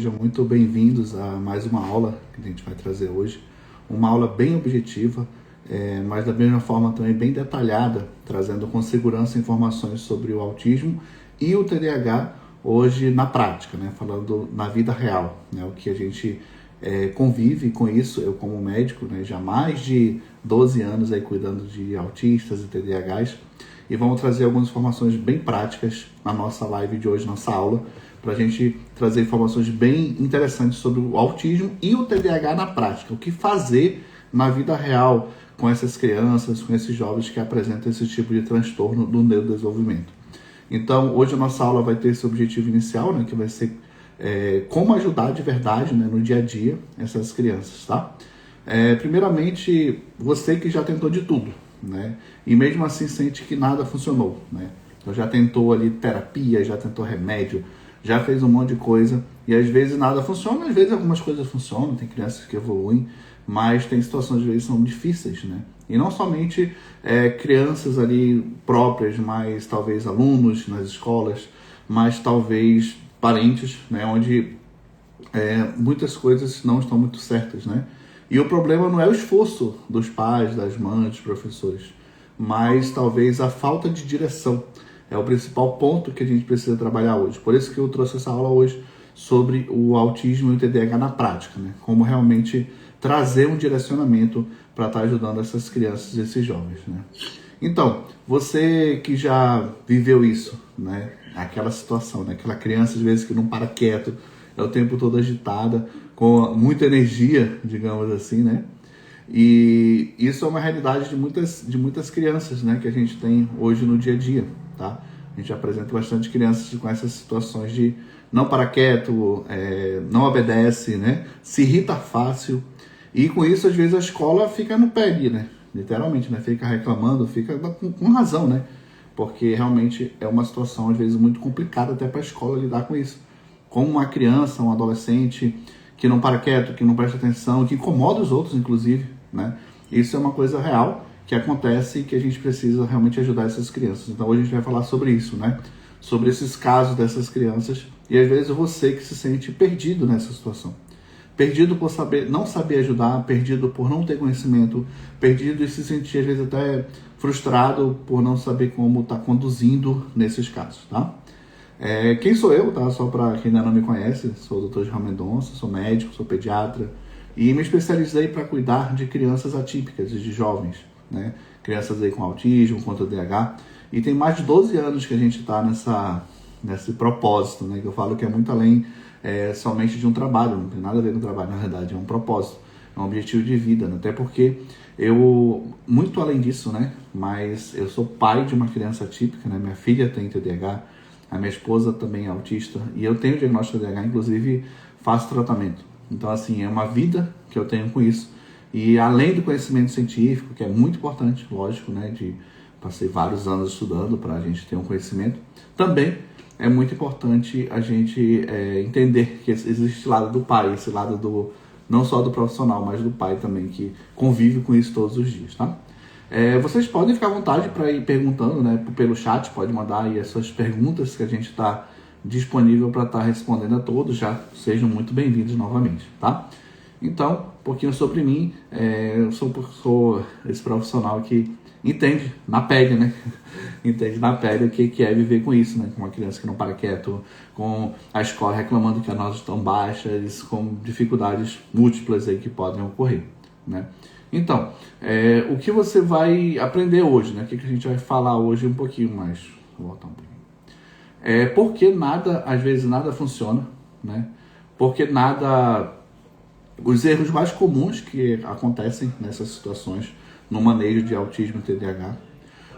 Sejam muito bem-vindos a mais uma aula que a gente vai trazer hoje. Uma aula bem objetiva, mas da mesma forma também bem detalhada, trazendo com segurança informações sobre o autismo e o TDAH hoje na prática, né? Falando na vida real, né? O que a gente convive com isso, eu como médico, né? Já há mais de 12 anos aí cuidando de autistas e TDAHs, e vamos trazer algumas informações bem práticas na nossa live de hoje, nossa aula, para a gente trazer informações bem interessantes sobre o autismo e o TDAH na prática. O que fazer na vida real com essas crianças, com esses jovens que apresentam esse tipo de transtorno do neurodesenvolvimento. Então, hoje a nossa aula vai ter esse objetivo inicial, né, que vai ser como ajudar de verdade, né, no dia a dia essas crianças, tá? Primeiramente, você que já tentou de tudo, né, e mesmo assim sente que nada funcionou, né? Então já tentou ali terapia, já tentou remédio, já fez um monte de coisa e às vezes nada funciona, às vezes algumas coisas funcionam, tem crianças que evoluem, mas tem situações às vezes são difíceis, né? E não somente crianças ali próprias, mas talvez alunos nas escolas, mas talvez parentes, né? Onde muitas coisas não estão muito certas, né? E o problema não é o esforço dos pais, das mães, dos professores, mas talvez a falta de direção. É o principal ponto que a gente precisa trabalhar hoje. Por isso que eu trouxe essa aula hoje sobre o autismo e o TDAH na prática, né? Como realmente trazer um direcionamento para estar ajudando essas crianças e esses jovens, né? Então, você que já viveu isso, né? Aquela situação, né? Aquela criança às vezes que não para quieto, é o tempo todo agitada, com muita energia, digamos assim, né? E isso é uma realidade de muitas crianças, né, que a gente tem hoje no dia a dia, tá? A gente apresenta bastante crianças com essas situações de não para quieto, não obedece, né? Se irrita fácil. E com isso, às vezes, a escola fica no pé ali, né? Literalmente, né? Fica reclamando, fica com razão, né? Porque realmente é uma situação, às vezes, muito complicada até para a escola lidar com isso. Como uma criança, um adolescente que não para quieto, que não presta atenção, que incomoda os outros, inclusive, né? Isso é uma coisa real que acontece e que a gente precisa realmente ajudar essas crianças. Então hoje a gente vai falar sobre isso, né? Sobre esses casos dessas crianças e às vezes você que se sente perdido nessa situação. Perdido por não saber ajudar, perdido por não ter conhecimento, perdido e se sentir às vezes até frustrado por não saber como estar conduzindo nesses casos, tá? Quem sou eu, tá? Só para quem ainda não me conhece, sou o Dr. João Mendonça, sou médico, sou pediatra e me especializei para cuidar de crianças atípicas e de jovens, né? Crianças aí com autismo, com TDAH, e tem mais de 12 anos que a gente está nesse propósito, né? Que eu falo que é muito além somente de um trabalho, não tem nada a ver com trabalho, na verdade, é um propósito, é um objetivo de vida, né? Até porque eu, muito além disso, né? Mas eu sou pai de uma criança atípica, né? Minha filha tem TDAH, a minha esposa também é autista e eu tenho diagnóstico de TDAH, inclusive faço tratamento. Então, assim, é uma vida que eu tenho com isso. E além do conhecimento científico, que é muito importante, lógico, né? Passei vários anos estudando para a gente ter um conhecimento, também é muito importante a gente entender que existe esse lado do pai, esse lado não só do profissional, mas do pai também, que convive com isso todos os dias, tá? Vocês podem ficar à vontade para ir perguntando, né, pelo chat, pode mandar aí as suas perguntas que a gente está disponível para estar respondendo a todos, já sejam muito bem-vindos novamente, tá? Então, um pouquinho sobre mim, eu sou esse profissional que entende na pele, né? Entende na pele o que é viver com isso, né? Com uma criança que não para quieto, com a escola reclamando que as notas estão baixas, com dificuldades múltiplas aí que podem ocorrer, né? Então, o que você vai aprender hoje, né? O que a gente vai falar hoje um pouquinho mais. Vou voltar um pouquinho. Porque às vezes nada funciona, né? Porque os erros mais comuns que acontecem nessas situações no manejo de autismo e TDAH,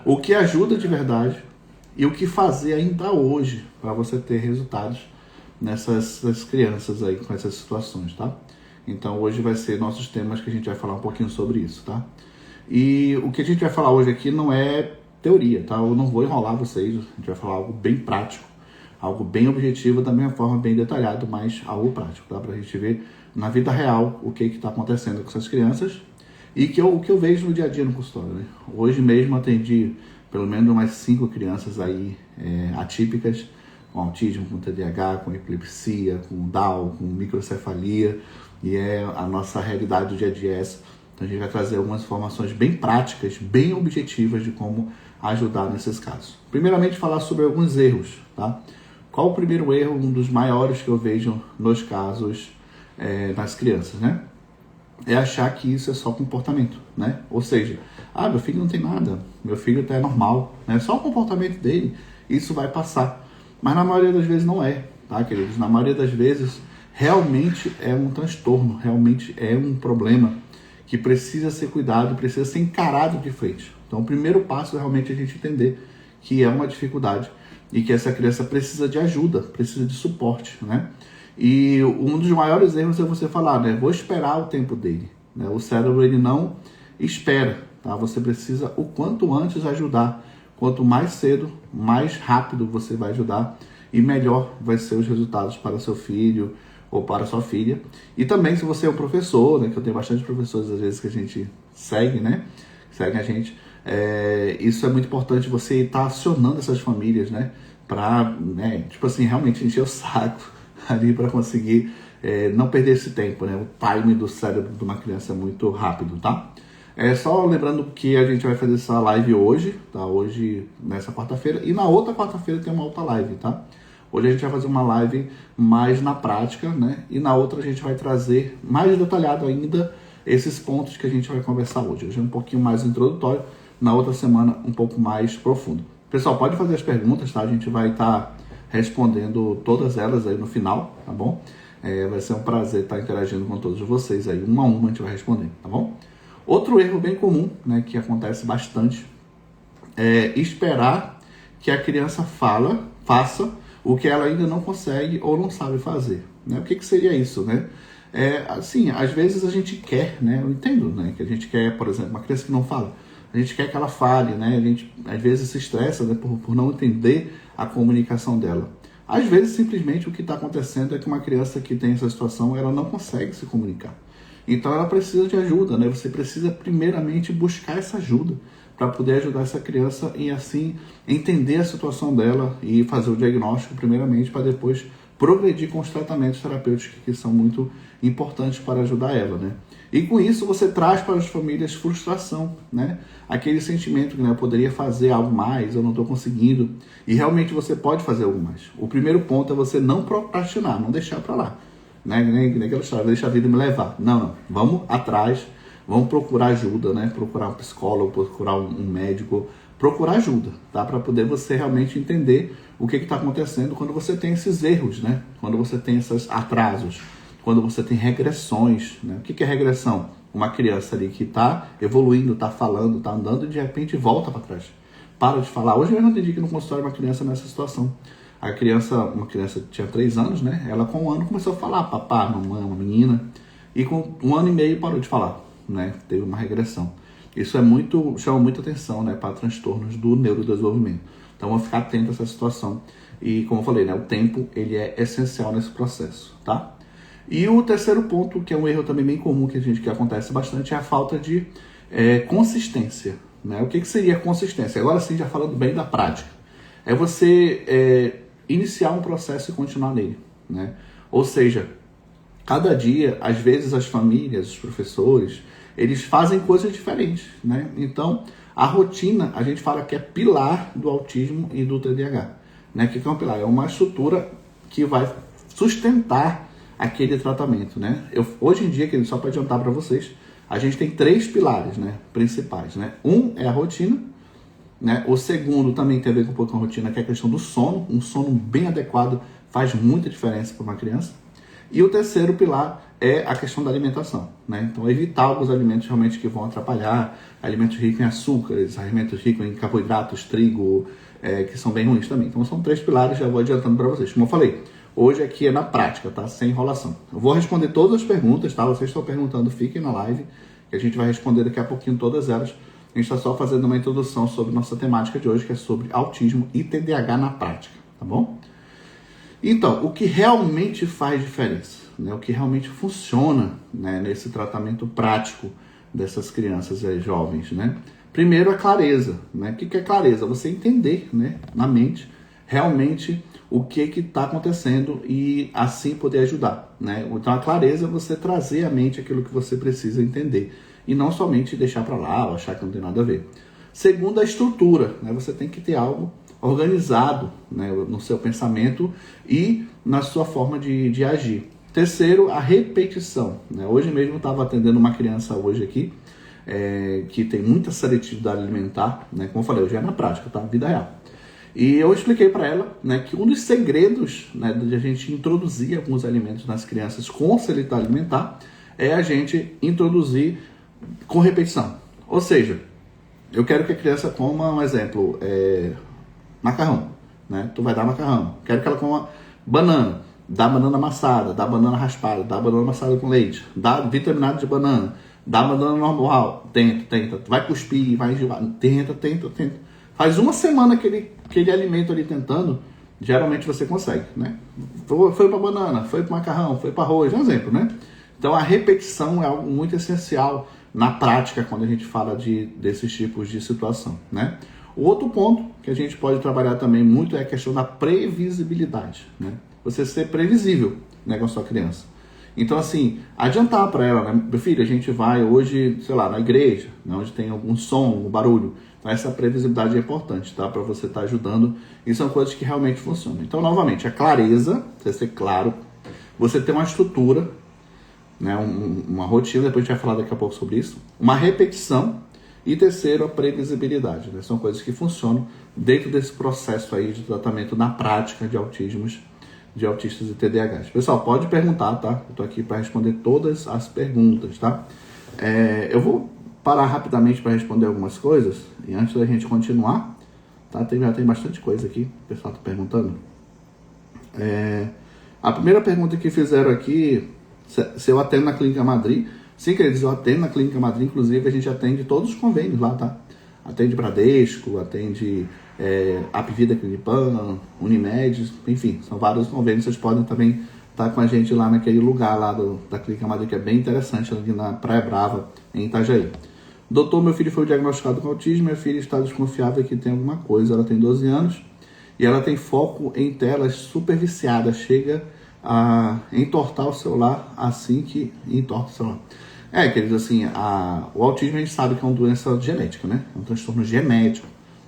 o que ajuda de verdade e o que fazer ainda hoje para você ter resultados nessas crianças aí com essas situações, tá? Então hoje vai ser nossos temas que a gente vai falar um pouquinho sobre isso, tá? E o que a gente vai falar hoje aqui não é teoria, tá? Eu não vou enrolar vocês, a gente vai falar algo bem prático, algo bem objetivo, da mesma forma bem detalhado, mas algo prático, tá? Pra gente ver na vida real o que está acontecendo com essas crianças e o que eu vejo no dia a dia no consultório, né? Hoje mesmo atendi pelo menos umas 5 crianças aí atípicas, com autismo, com TDAH, com epilepsia, com Down, com microcefalia, e a nossa realidade do dia a dia é essa. Então a gente vai trazer algumas informações bem práticas, bem objetivas de como ajudar nesses casos. Primeiramente, falar sobre alguns erros, tá? Qual o primeiro erro, um dos maiores que eu vejo nos casos nas crianças, né? É achar que isso é só comportamento, né? Ou seja, meu filho não tem nada, meu filho até é normal, né? Só o comportamento dele, isso vai passar. Mas na maioria das vezes não é, tá, queridos? Na maioria das vezes, realmente é um transtorno, realmente é um problema que precisa ser cuidado, precisa ser encarado de frente. Então, o primeiro passo é realmente a gente entender que é uma dificuldade e que essa criança precisa de ajuda, precisa de suporte, né? E um dos maiores erros é você falar, né? Vou esperar o tempo dele, né? O cérebro, ele não espera, tá? Você precisa o quanto antes ajudar. Quanto mais cedo, mais rápido você vai ajudar e melhor vai ser os resultados para seu filho ou para sua filha. E também, se você é um professor, né? Que eu tenho bastante professores, às vezes, que a gente segue, né? Segue a gente. Isso é muito importante, você estar acionando essas famílias, né? Para, né? Tipo assim, realmente encher o saco ali para conseguir não perder esse tempo, né? O time do cérebro de uma criança é muito rápido, tá? Só lembrando que a gente vai fazer essa live hoje, tá? Hoje, nessa quarta-feira, e na outra quarta-feira tem uma outra live, tá? Hoje a gente vai fazer uma live mais na prática, né? E na outra a gente vai trazer mais detalhado ainda esses pontos que a gente vai conversar hoje. Hoje é um pouquinho mais introdutório, na outra semana um pouco mais profundo. Pessoal, pode fazer as perguntas, tá? A gente vai estar respondendo todas elas aí no final, tá bom? Vai ser um prazer estar interagindo com todos vocês aí, uma a uma a gente vai responder, tá bom? Outro erro bem comum, né, que acontece bastante, é esperar que a criança faça o que ela ainda não consegue ou não sabe fazer, né? O que seria isso, né? Assim, às vezes a gente quer, né? Eu entendo, né? Que a gente quer, por exemplo, uma criança que não fala, a gente quer que ela fale, né? A gente às vezes se estressa, né, por não entender a comunicação dela. Às vezes, simplesmente, o que está acontecendo é que uma criança que tem essa situação, ela não consegue se comunicar. Então, ela precisa de ajuda, né? Você precisa, primeiramente, buscar essa ajuda para poder ajudar essa criança e, assim, entender a situação dela e fazer o diagnóstico, primeiramente, para depois progredir com os tratamentos terapêuticos que são muito importantes para ajudar ela, né? E com isso você traz para as famílias frustração, né? Aquele sentimento que, né, eu poderia fazer algo mais, eu não estou conseguindo. E realmente você pode fazer algo mais. O primeiro ponto é você não procrastinar, não deixar para lá. Né? Nem aquela história, deixa a vida me levar. Não. Vamos atrás, vamos procurar ajuda, né? Procurar um psicólogo, procurar um médico, procurar ajuda, tá? Para poder você realmente entender o que está acontecendo quando você tem esses erros, né? Quando você tem esses atrasos, quando você tem regressões, né? O que é regressão? Uma criança ali que está evoluindo, está falando, está andando e de repente volta para trás. Para de falar. Hoje eu atendi que no consultório uma criança nessa situação. Uma criança tinha 3 anos, né? Ela com 1 ano começou a falar, papá, mamãe, uma menina. E com 1 ano e meio parou de falar, né? Teve uma regressão. Isso chama muita atenção, né? Para transtornos do neurodesenvolvimento. Então, vamos ficar atento a essa situação. E, como eu falei, né? O tempo, ele é essencial nesse processo, tá? E o terceiro ponto, que é um erro também bem comum que acontece bastante, é a falta de consistência, né? O que seria consistência? Agora sim, já falando bem da prática. É você iniciar um processo e continuar nele, né? Ou seja, cada dia, às vezes as famílias, os professores, eles fazem coisas diferentes, né? Então, a rotina, a gente fala que é pilar do autismo e do TDAH, né? O que é um pilar? É uma estrutura que vai sustentar aquele tratamento, né? Hoje em dia, só para adiantar para vocês, a gente tem 3 pilares, né, principais, né? Um é a rotina, né? O segundo também tem a ver com um pouco com a rotina, que é a questão do sono. Um sono bem adequado faz muita diferença para uma criança. E o terceiro pilar é a questão da alimentação, né? Então, evitar alguns alimentos realmente que vão atrapalhar, alimentos ricos em açúcares, alimentos ricos em carboidratos, trigo, que são bem ruins também. Então, são 3 pilares, já vou adiantando para vocês. Como eu falei, hoje aqui é na prática, tá? Sem enrolação. Eu vou responder todas as perguntas, tá? Vocês estão perguntando, fiquem na live, que a gente vai responder daqui a pouquinho todas elas. A gente está só fazendo uma introdução sobre nossa temática de hoje, que é sobre autismo e TDAH na prática, tá bom? Então, o que realmente faz diferença, né? O que realmente funciona, né, nesse tratamento prático dessas crianças e jovens, né? Primeiro, a clareza, né? O que é clareza? Você entender, né, na mente, realmente o que está acontecendo e assim poder ajudar, né? Então a clareza é você trazer à mente aquilo que você precisa entender e não somente deixar para lá ou achar que não tem nada a ver. Segundo, a estrutura, né? Você tem que ter algo organizado, né, no seu pensamento e na sua forma de agir. Terceiro, a repetição, né? Hoje mesmo eu estava atendendo uma criança hoje aqui, que tem muita seletividade alimentar, né? Como eu falei, hoje é na prática, tá? Vida real. E eu expliquei para ela, né, que um dos segredos, né, de a gente introduzir alguns alimentos nas crianças com seletividade alimentar é a gente introduzir com repetição. Ou seja, eu quero que a criança coma, um exemplo, macarrão, né? Tu vai dar macarrão. Quero que ela coma banana. Dá banana amassada, dá banana raspada, dá banana amassada com leite, dá vitaminado de banana, dá banana normal. Tenta. Tu vai cuspir, vai enjoar. Tenta. Faz uma semana aquele alimento ali tentando, geralmente você consegue, né? Foi para banana, foi para macarrão, foi para arroz, é um exemplo, né? Então a repetição é algo muito essencial na prática quando a gente fala desses tipos de situação, né? O outro ponto que a gente pode trabalhar também muito é a questão da previsibilidade, né? Você ser previsível, né, com a sua criança. Então, assim, adiantar para ela, né? Meu filho, a gente vai hoje, sei lá, na igreja, né, onde tem algum som, algum barulho. Então, essa previsibilidade é importante, tá? Para você estar ajudando. E são coisas que realmente funcionam. Então, novamente, a clareza, você ser claro, você ter uma estrutura, né, uma rotina, depois a gente vai falar daqui a pouco sobre isso, uma repetição. E terceiro, a previsibilidade, né? São coisas que funcionam dentro desse processo aí de tratamento na prática de autistas e TDAHs. Pessoal, pode perguntar, tá? Eu tô aqui para responder todas as perguntas, tá? Eu vou parar rapidamente para responder algumas coisas e antes da gente continuar, tá? Já tem bastante coisa aqui, o pessoal tá perguntando. A primeira pergunta que fizeram aqui, se eu atendo na Clínica Madri. Sim, queridos, eu atendo na Clínica Madri, inclusive a gente atende todos os convênios lá, tá? Atende Bradesco, atende Apvida Clinipan, Unimed, enfim, são vários convênios. Vocês podem também estar com a gente lá naquele lugar lá da Clínica Madri, que é bem interessante, ali na Praia Brava, em Itajaí. Doutor, meu filho foi diagnosticado com autismo, minha filha está desconfiada que tem alguma coisa, ela tem 12 anos e ela tem foco em telas super viciadas, chega a entortar o celular assim que entorta o celular. Queridos, assim, o autismo a gente sabe que é uma doença genética, né? É um transtorno genético.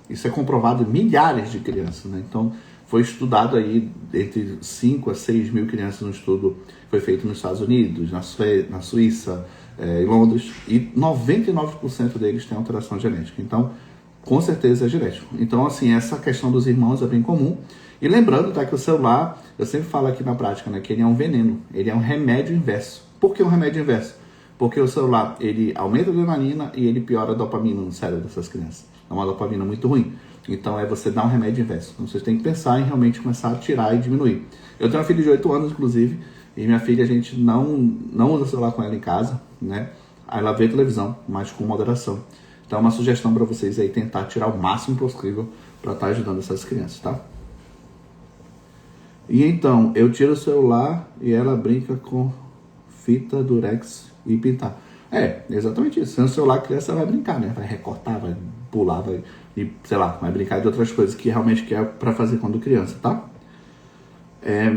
Isso é comprovado em milhares de crianças, né? Então, foi estudado aí entre 5 a 6 mil crianças no estudo, foi feito nos Estados Unidos, na Suíça, em Londres, e 99% deles têm alteração genética. Então, com certeza é genético. Então, assim, essa questão dos irmãos é bem comum. E lembrando, tá, que o celular, eu sempre falo aqui na prática, né, que ele é um veneno, ele é um remédio inverso. Por que um remédio inverso? Porque o celular, ele aumenta a adrenalina e ele piora a dopamina no cérebro dessas crianças. É uma dopamina muito ruim. Então, você dá um remédio inverso. Então, vocês têm que pensar em realmente começar a tirar e diminuir. Eu tenho uma filha de 8 anos, inclusive, e minha filha, a gente não usa celular com ela em casa, né? Aí ela vê televisão, mas com moderação. Então, é uma sugestão para vocês aí tentar tirar o máximo possível para estar ajudando essas crianças, tá? E então, eu tiro o celular e ela brinca com fita, durex e pintar. Exatamente isso. Sem o celular, a criança vai brincar, né? Vai recortar, vai pular, vai brincar de outras coisas que realmente quer para fazer quando criança, tá?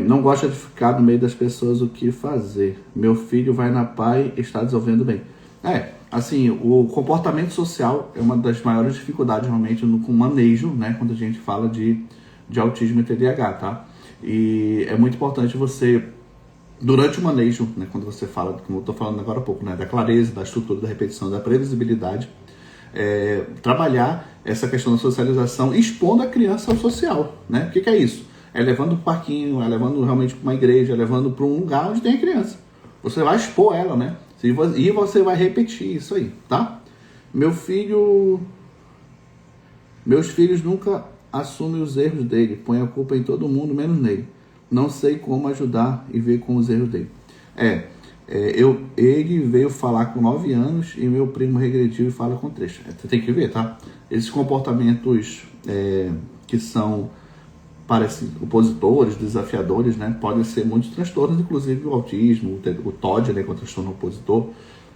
Não gosta de ficar no meio das pessoas, o que fazer? Meu filho vai na PAI e está desenvolvendo bem. Assim, o comportamento social é uma das maiores dificuldades realmente com manejo, né? Quando a gente fala de autismo e TDAH, tá? E é muito importante você, durante o manejo, né, quando você fala, como eu estou falando agora há pouco, né, da clareza, da estrutura, da repetição, da previsibilidade, trabalhar essa questão da socialização, expondo a criança ao social, né? O que é isso? É levando para o parquinho, é levando realmente para uma igreja, é levando para um lugar onde tem a criança. Você vai expor ela, né? E você vai repetir isso aí, tá? Meus filhos nunca assumem os erros dele, põe a culpa em todo mundo, menos nele. Não sei como ajudar e ver com os erros dele. Ele veio falar com 9 anos e meu primo regrediu e fala com 3. Você tem que ver, tá? Esses comportamentos que são opositores, desafiadores, né? Podem ser muitos transtornos, inclusive o autismo, o TOD, né? Que é o transtorno opositor.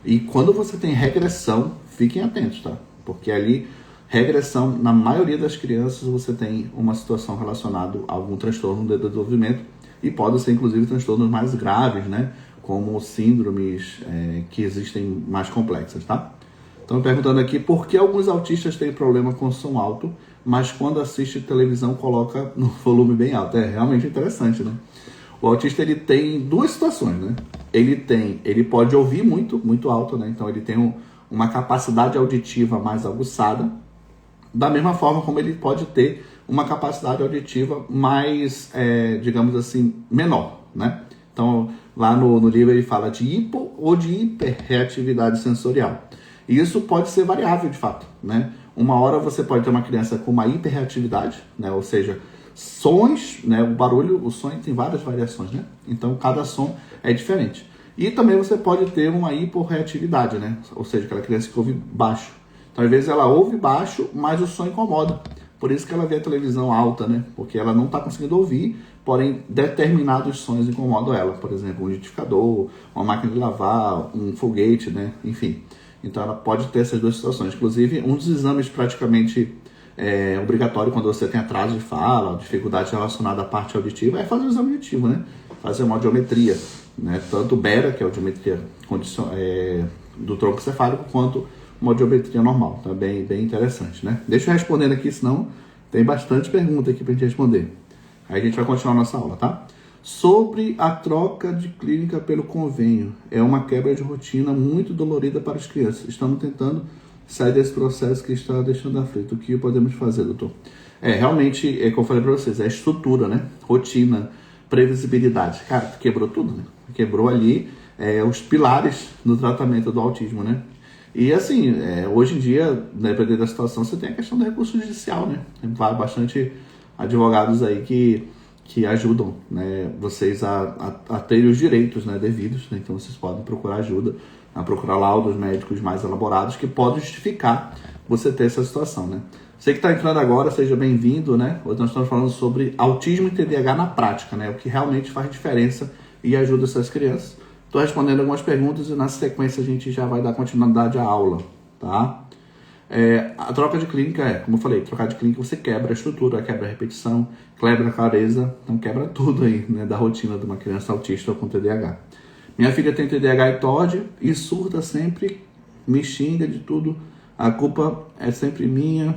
E quando você tem regressão, fiquem atentos, tá? Porque ali regressão, na maioria das crianças você tem uma situação relacionada a algum transtorno de desenvolvimento e pode ser inclusive transtornos mais graves, né? Como síndromes que existem mais complexas, tá? Estão perguntando aqui por que alguns autistas têm problema com som alto, mas quando assiste televisão coloca no volume bem alto. É realmente interessante, né? O autista ele tem duas situações, né? Ele pode ouvir muito alto, né? Então ele tem uma capacidade auditiva mais aguçada, da mesma forma como ele pode ter uma capacidade auditiva mais, digamos assim, menor, né? Então lá no livro ele fala de hipo ou de hiperreatividade sensorial. E isso pode ser variável de fato, né? Uma hora você pode ter uma criança com uma hiperreatividade, né? Ou seja, sons, né? O barulho, o som tem várias variações, né? Então cada som é diferente. E também você pode ter uma hiporreatividade, né? Ou seja, aquela criança que ouve baixo. Então às vezes ela ouve baixo, mas o som incomoda. Por isso que ela vê a televisão alta, né? Porque ela não está conseguindo ouvir, porém determinados sons incomodam ela. Por exemplo, um liquidificador, uma máquina de lavar, um foguete, né? Enfim. Então ela pode ter essas duas situações. Inclusive, um dos exames praticamente obrigatório quando você tem atraso de fala, dificuldade relacionada à parte auditiva, é fazer o exame auditivo, né? Fazer uma audiometria, né? Tanto BERA, que é a audiometria do tronco cefálico, quanto uma audiometria normal. Tá bem interessante, né? Deixa eu respondendo aqui, senão tem bastante pergunta aqui pra gente responder. Aí a gente vai continuar a nossa aula, tá? Sobre a troca de clínica pelo convênio. É uma quebra de rotina muito dolorida para as crianças. Estamos tentando sair desse processo que está deixando aflito. O que podemos fazer, doutor? Realmente, como eu falei para vocês, é estrutura, né? Rotina, previsibilidade. Cara, tu quebrou tudo, né? Quebrou ali os pilares do tratamento do autismo, né? E assim, hoje em dia, dependendo da situação, você tem a questão do recurso judicial, né? Tem bastante advogados aí que ajudam, né, vocês a terem os direitos, né, devidos, né? Então vocês podem procurar ajuda, procurar laudos médicos mais elaborados que podem justificar você ter essa situação, né? Você que está entrando agora, seja bem-vindo, né? Hoje nós estamos falando sobre autismo e TDAH na prática, né? O que realmente faz diferença e ajuda essas crianças. Estou respondendo algumas perguntas e na sequência a gente já vai dar continuidade à aula, tá? A troca de clínica como eu falei, trocar de clínica você quebra a estrutura, quebra a repetição, quebra a clareza, então quebra tudo aí, né, da rotina de uma criança autista ou com TDAH. Minha filha tem TDAH e TOD e surta sempre, me xinga de tudo, a culpa é sempre minha,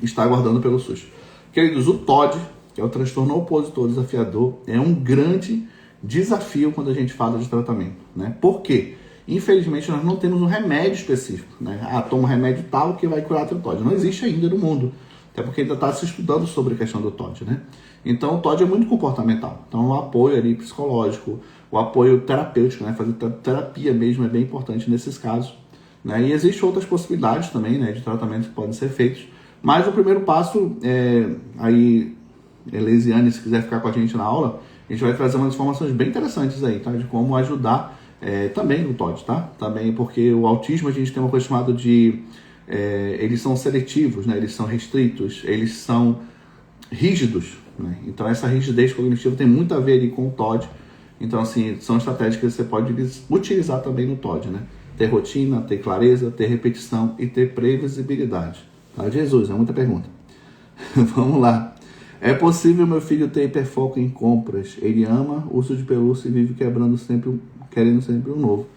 está aguardando pelo SUS. Queridos, o TOD, que é o transtorno opositor desafiador, é um grande desafio quando a gente fala de tratamento, né? Por quê? Infelizmente, nós não temos um remédio específico, né? Toma um remédio tal que vai curar teu TOD. Não existe ainda no mundo, até porque ainda está se estudando sobre a questão do TOD, né? Então, o TOD é muito comportamental. Então, o apoio ali psicológico, o apoio terapêutico, né? Fazer terapia mesmo é bem importante nesses casos, né? E existem outras possibilidades também, né, de tratamento que podem ser feitos. Mas o primeiro passo, aí, Elisiane, se quiser ficar com a gente na aula, a gente vai trazer umas informações bem interessantes aí, tá? De como ajudar também no TOD, tá? Também porque o autismo a gente tem uma coisa chamada de... eles são seletivos, né? Eles são restritos, eles são rígidos, né? Então essa rigidez cognitiva tem muito a ver ali com o TOD. Então assim, são estratégias que você pode utilizar também no TOD, né? Ter rotina, ter clareza, ter repetição e ter previsibilidade. Tá? Jesus, é muita pergunta. Vamos lá. É possível meu filho ter hiperfoco em compras? Ele ama uso de pelúcia e vive querendo sempre um novo.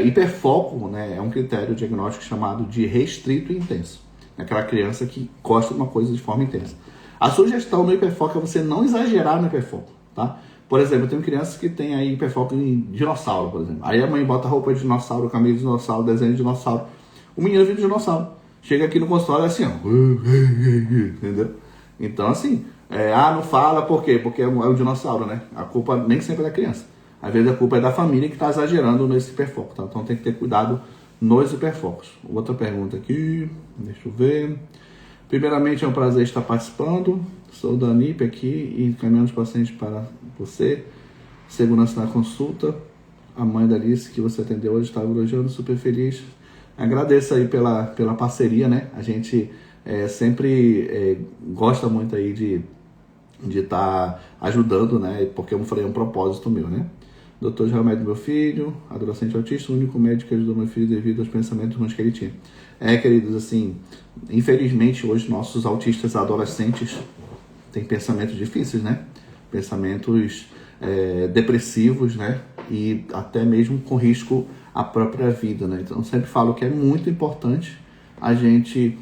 Hiperfoco, né, é um critério diagnóstico chamado de restrito e intenso. É aquela criança que gosta de uma coisa de forma intensa. A sugestão no hiperfoco é você não exagerar no hiperfoco, tá? Por exemplo, eu tenho crianças que têm aí hiperfoco em dinossauro, por exemplo. Aí a mãe bota roupa de dinossauro, camisa de dinossauro, desenho de dinossauro. O menino vira dinossauro. Chega aqui no consultório assim, ó. Entendeu? Então, assim, não fala por quê? Porque é o dinossauro, né? A culpa nem sempre é da criança. Às vezes a culpa é da família que está exagerando nesse hiperfoco, tá? Então tem que ter cuidado nos hiperfocos. Outra pergunta aqui, deixa eu ver. Primeiramente, é um prazer estar participando. Sou da NIP aqui e encaminhando os pacientes para você. Segurança na consulta. A mãe da Alice que você atendeu hoje estava elogiando, super feliz. Agradeço aí pela parceria, né? A gente sempre gosta muito aí de estar ajudando, né? Porque, como eu falei, é um propósito meu, né? doutor de remédio do meu filho, adolescente autista, o único médico que ajudou meu filho devido aos pensamentos ruins que ele tinha. Queridos, assim, infelizmente hoje nossos autistas adolescentes têm pensamentos difíceis, né? Pensamentos depressivos, né? E até mesmo com risco à própria vida, né? Então, eu sempre falo que é muito importante a gente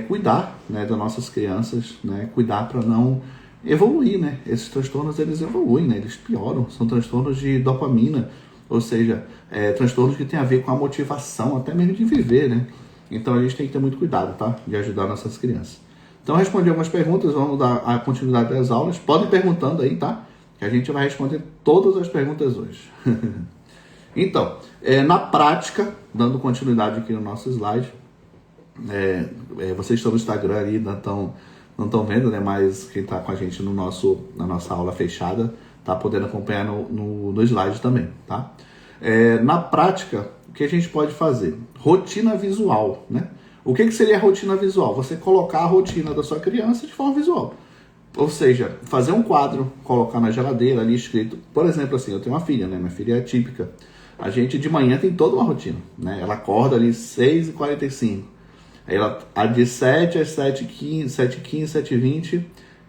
cuidar, né, das nossas crianças, né? Cuidar para não evoluir, né? Esses transtornos, eles evoluem, né? Eles pioram, são transtornos de dopamina, ou seja, transtornos que têm a ver com a motivação, até mesmo de viver, né? Então, a gente tem que ter muito cuidado, tá? De ajudar nossas crianças. Então, respondi algumas perguntas, vamos dar a continuidade das aulas. Podem ir perguntando aí, tá? Que a gente vai responder todas as perguntas hoje. Então, na prática, dando continuidade aqui no nosso slide, vocês estão no Instagram ali, não estão vendo, né? Mas quem está com a gente na nossa aula fechada está podendo acompanhar no slide também, tá? Na prática, o que a gente pode fazer? Rotina visual, né? O que seria a rotina visual? Você colocar a rotina da sua criança de forma visual. Ou seja, fazer um quadro, colocar na geladeira ali escrito. Por exemplo, assim, eu tenho uma filha, né? Minha filha é típica. A gente de manhã tem toda uma rotina, né? Ela acorda ali 6h45. Aí ela, de 7 às 7h15, 7h20,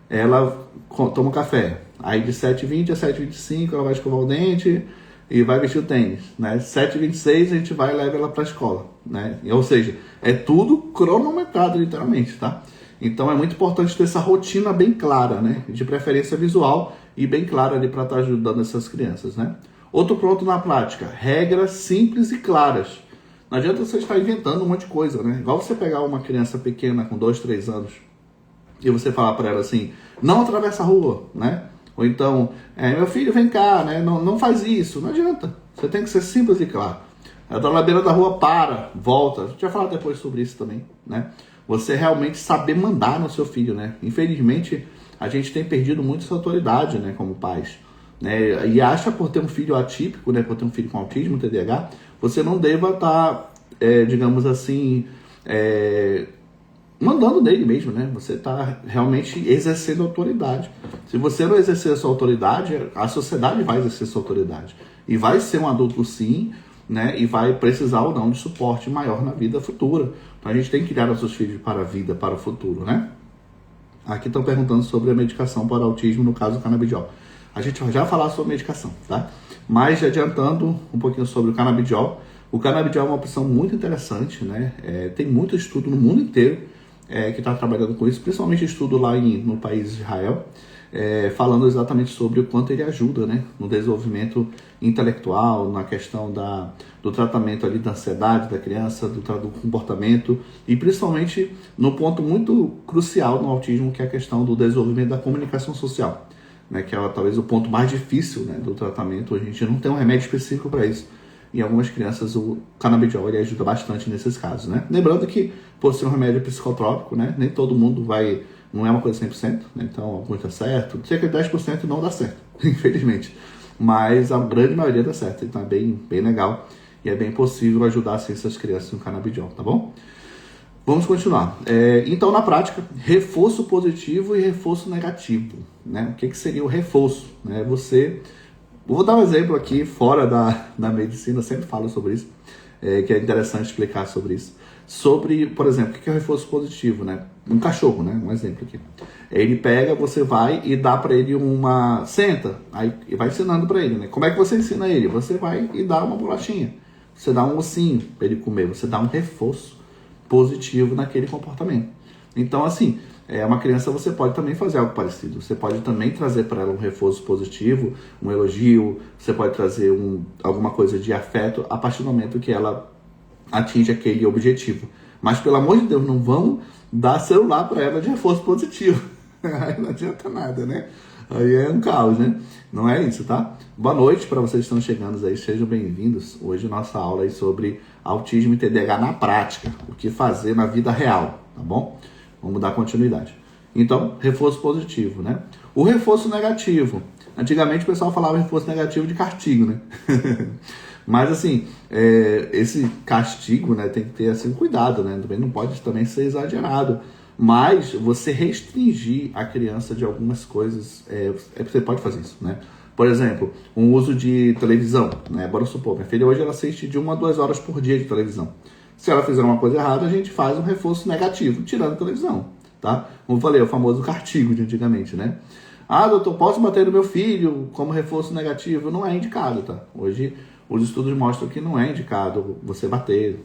ela toma um café. Aí de 7h20 às 7h25 ela vai escovar o dente e vai vestir o tênis, né? 7h26 a gente vai e leva ela para a escola, né? Ou seja, é tudo cronometrado literalmente, tá? Então é muito importante ter essa rotina bem clara, né? De preferência visual e bem clara ali para estar ajudando essas crianças, né? Outro ponto na prática, regras simples e claras. Não adianta você estar inventando um monte de coisa, né? Igual você pegar uma criança pequena com 2, 3 anos e você falar para ela assim, não atravessa a rua, né? Ou então, meu filho, vem cá, né? Não faz isso. Não adianta. Você tem que ser simples e claro. Ela tá na beira da rua, para, volta. A gente vai falar depois sobre isso também, né? Você realmente saber mandar no seu filho, né? Infelizmente, a gente tem perdido muito essa autoridade, né? Como pais, né? E acha por ter um filho atípico, né? Por ter um filho com autismo, TDAH, você não deva estar, digamos assim, mandando nele mesmo, né? Você está realmente exercendo autoridade. Se você não exercer a sua autoridade, a sociedade vai exercer a sua autoridade. E vai ser um adulto sim, né? E vai precisar ou não de suporte maior na vida futura. Então a gente tem que criar nossos filhos para a vida, para o futuro, né? Aqui estão perguntando sobre a medicação para autismo, no caso do canabidiol. A gente vai já falar sobre medicação, tá? Mas adiantando um pouquinho sobre o canabidiol. O canabidiol é uma opção muito interessante, né? Tem muito estudo no mundo inteiro que está trabalhando com isso, principalmente estudo lá no país de Israel, falando exatamente sobre o quanto ele ajuda, né, no desenvolvimento intelectual, na questão do tratamento ali da ansiedade da criança, do comportamento e principalmente no ponto muito crucial no autismo, que é a questão do desenvolvimento da comunicação social, né, que é talvez o ponto mais difícil, né, do tratamento. A gente não tem um remédio específico para isso. Em algumas crianças o canabidiol ele ajuda bastante nesses casos, né? Lembrando que por ser um remédio psicotrópico, né, nem todo mundo vai, não é uma coisa 100%, né? Então alguns dá certo, cerca de 10% não dá certo, infelizmente. Mas a grande maioria dá certo, então é bem legal e é bem possível ajudar assim, essas crianças com canabidiol, tá bom? Vamos continuar. Então, na prática, reforço positivo e reforço negativo, né? O que seria o reforço? Né? Vou dar um exemplo aqui, fora da medicina, eu sempre falo sobre isso, que é interessante explicar sobre isso. Sobre, por exemplo, o que é o reforço positivo, né? Um cachorro, né? Um exemplo aqui. Ele pega, você vai e dá para ele senta, aí vai ensinando para ele, né? Como é que você ensina ele? Você vai e dá uma bolachinha, você dá um ossinho para ele comer, você dá um reforço positivo naquele comportamento. Então, assim, uma criança você pode também fazer algo parecido. Você pode também trazer para ela um reforço positivo, um elogio, você pode trazer alguma coisa de afeto a partir do momento que ela atinge aquele objetivo. Mas, pelo amor de Deus, não vamos dar celular para ela de reforço positivo. Aí não adianta nada, né? Aí é um caos, né? Não é isso, tá? Boa noite para vocês que estão chegando aí, sejam bem-vindos. Hoje nossa aula é sobre autismo e TDAH na prática, o que fazer na vida real, tá bom? Vamos dar continuidade. Então, reforço positivo, né? O reforço negativo. Antigamente o pessoal falava reforço negativo de castigo, né? Mas assim, esse castigo, né, tem que ter assim, cuidado, né? Também não pode também ser exagerado. Mas você restringir a criança de algumas coisas, você pode fazer isso, né? Por exemplo, um uso de televisão, né? Bora supor, minha filha hoje ela assiste de 1 a 2 horas por dia de televisão. Se ela fizer uma coisa errada, a gente faz um reforço negativo, tirando a televisão, tá? Como eu falei, o famoso castigo de antigamente, né? Ah, doutor, posso bater no meu filho como reforço negativo? Não é indicado, tá? Hoje, os estudos mostram que não é indicado você bater,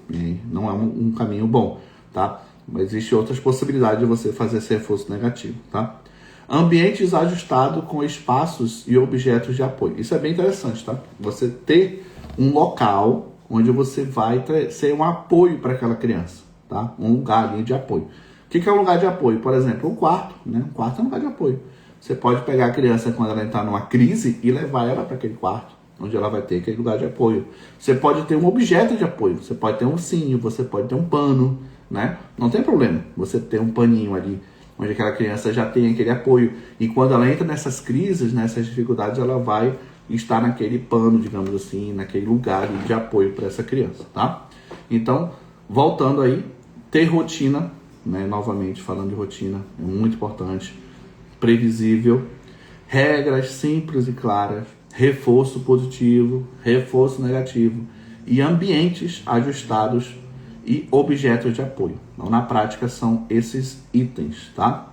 não é um caminho bom, tá? Mas existem outras possibilidades de você fazer esse reforço negativo, tá? Ambientes ajustados com espaços e objetos de apoio. Isso é bem interessante, tá? Você ter um local onde você vai ser um apoio para aquela criança, tá? Um lugar ali de apoio. O que é um lugar de apoio? Por exemplo, um quarto, né? Um quarto é um lugar de apoio. Você pode pegar a criança quando ela entrar numa crise e levar ela para aquele quarto, onde ela vai ter aquele lugar de apoio. Você pode ter um objeto de apoio. Você pode ter um ursinho, você pode ter um pano, né? Não tem problema você ter um paninho ali, onde aquela criança já tem aquele apoio. E quando ela entra nessas crises, nessas dificuldades, ela vai estar naquele pano, digamos assim, naquele lugar de apoio para essa criança, tá? Então, voltando aí, ter rotina, né? Novamente falando de rotina, é muito importante, previsível, regras simples e claras, reforço positivo, reforço negativo e ambientes ajustados e objetos de apoio. Então, na prática, são esses itens, tá?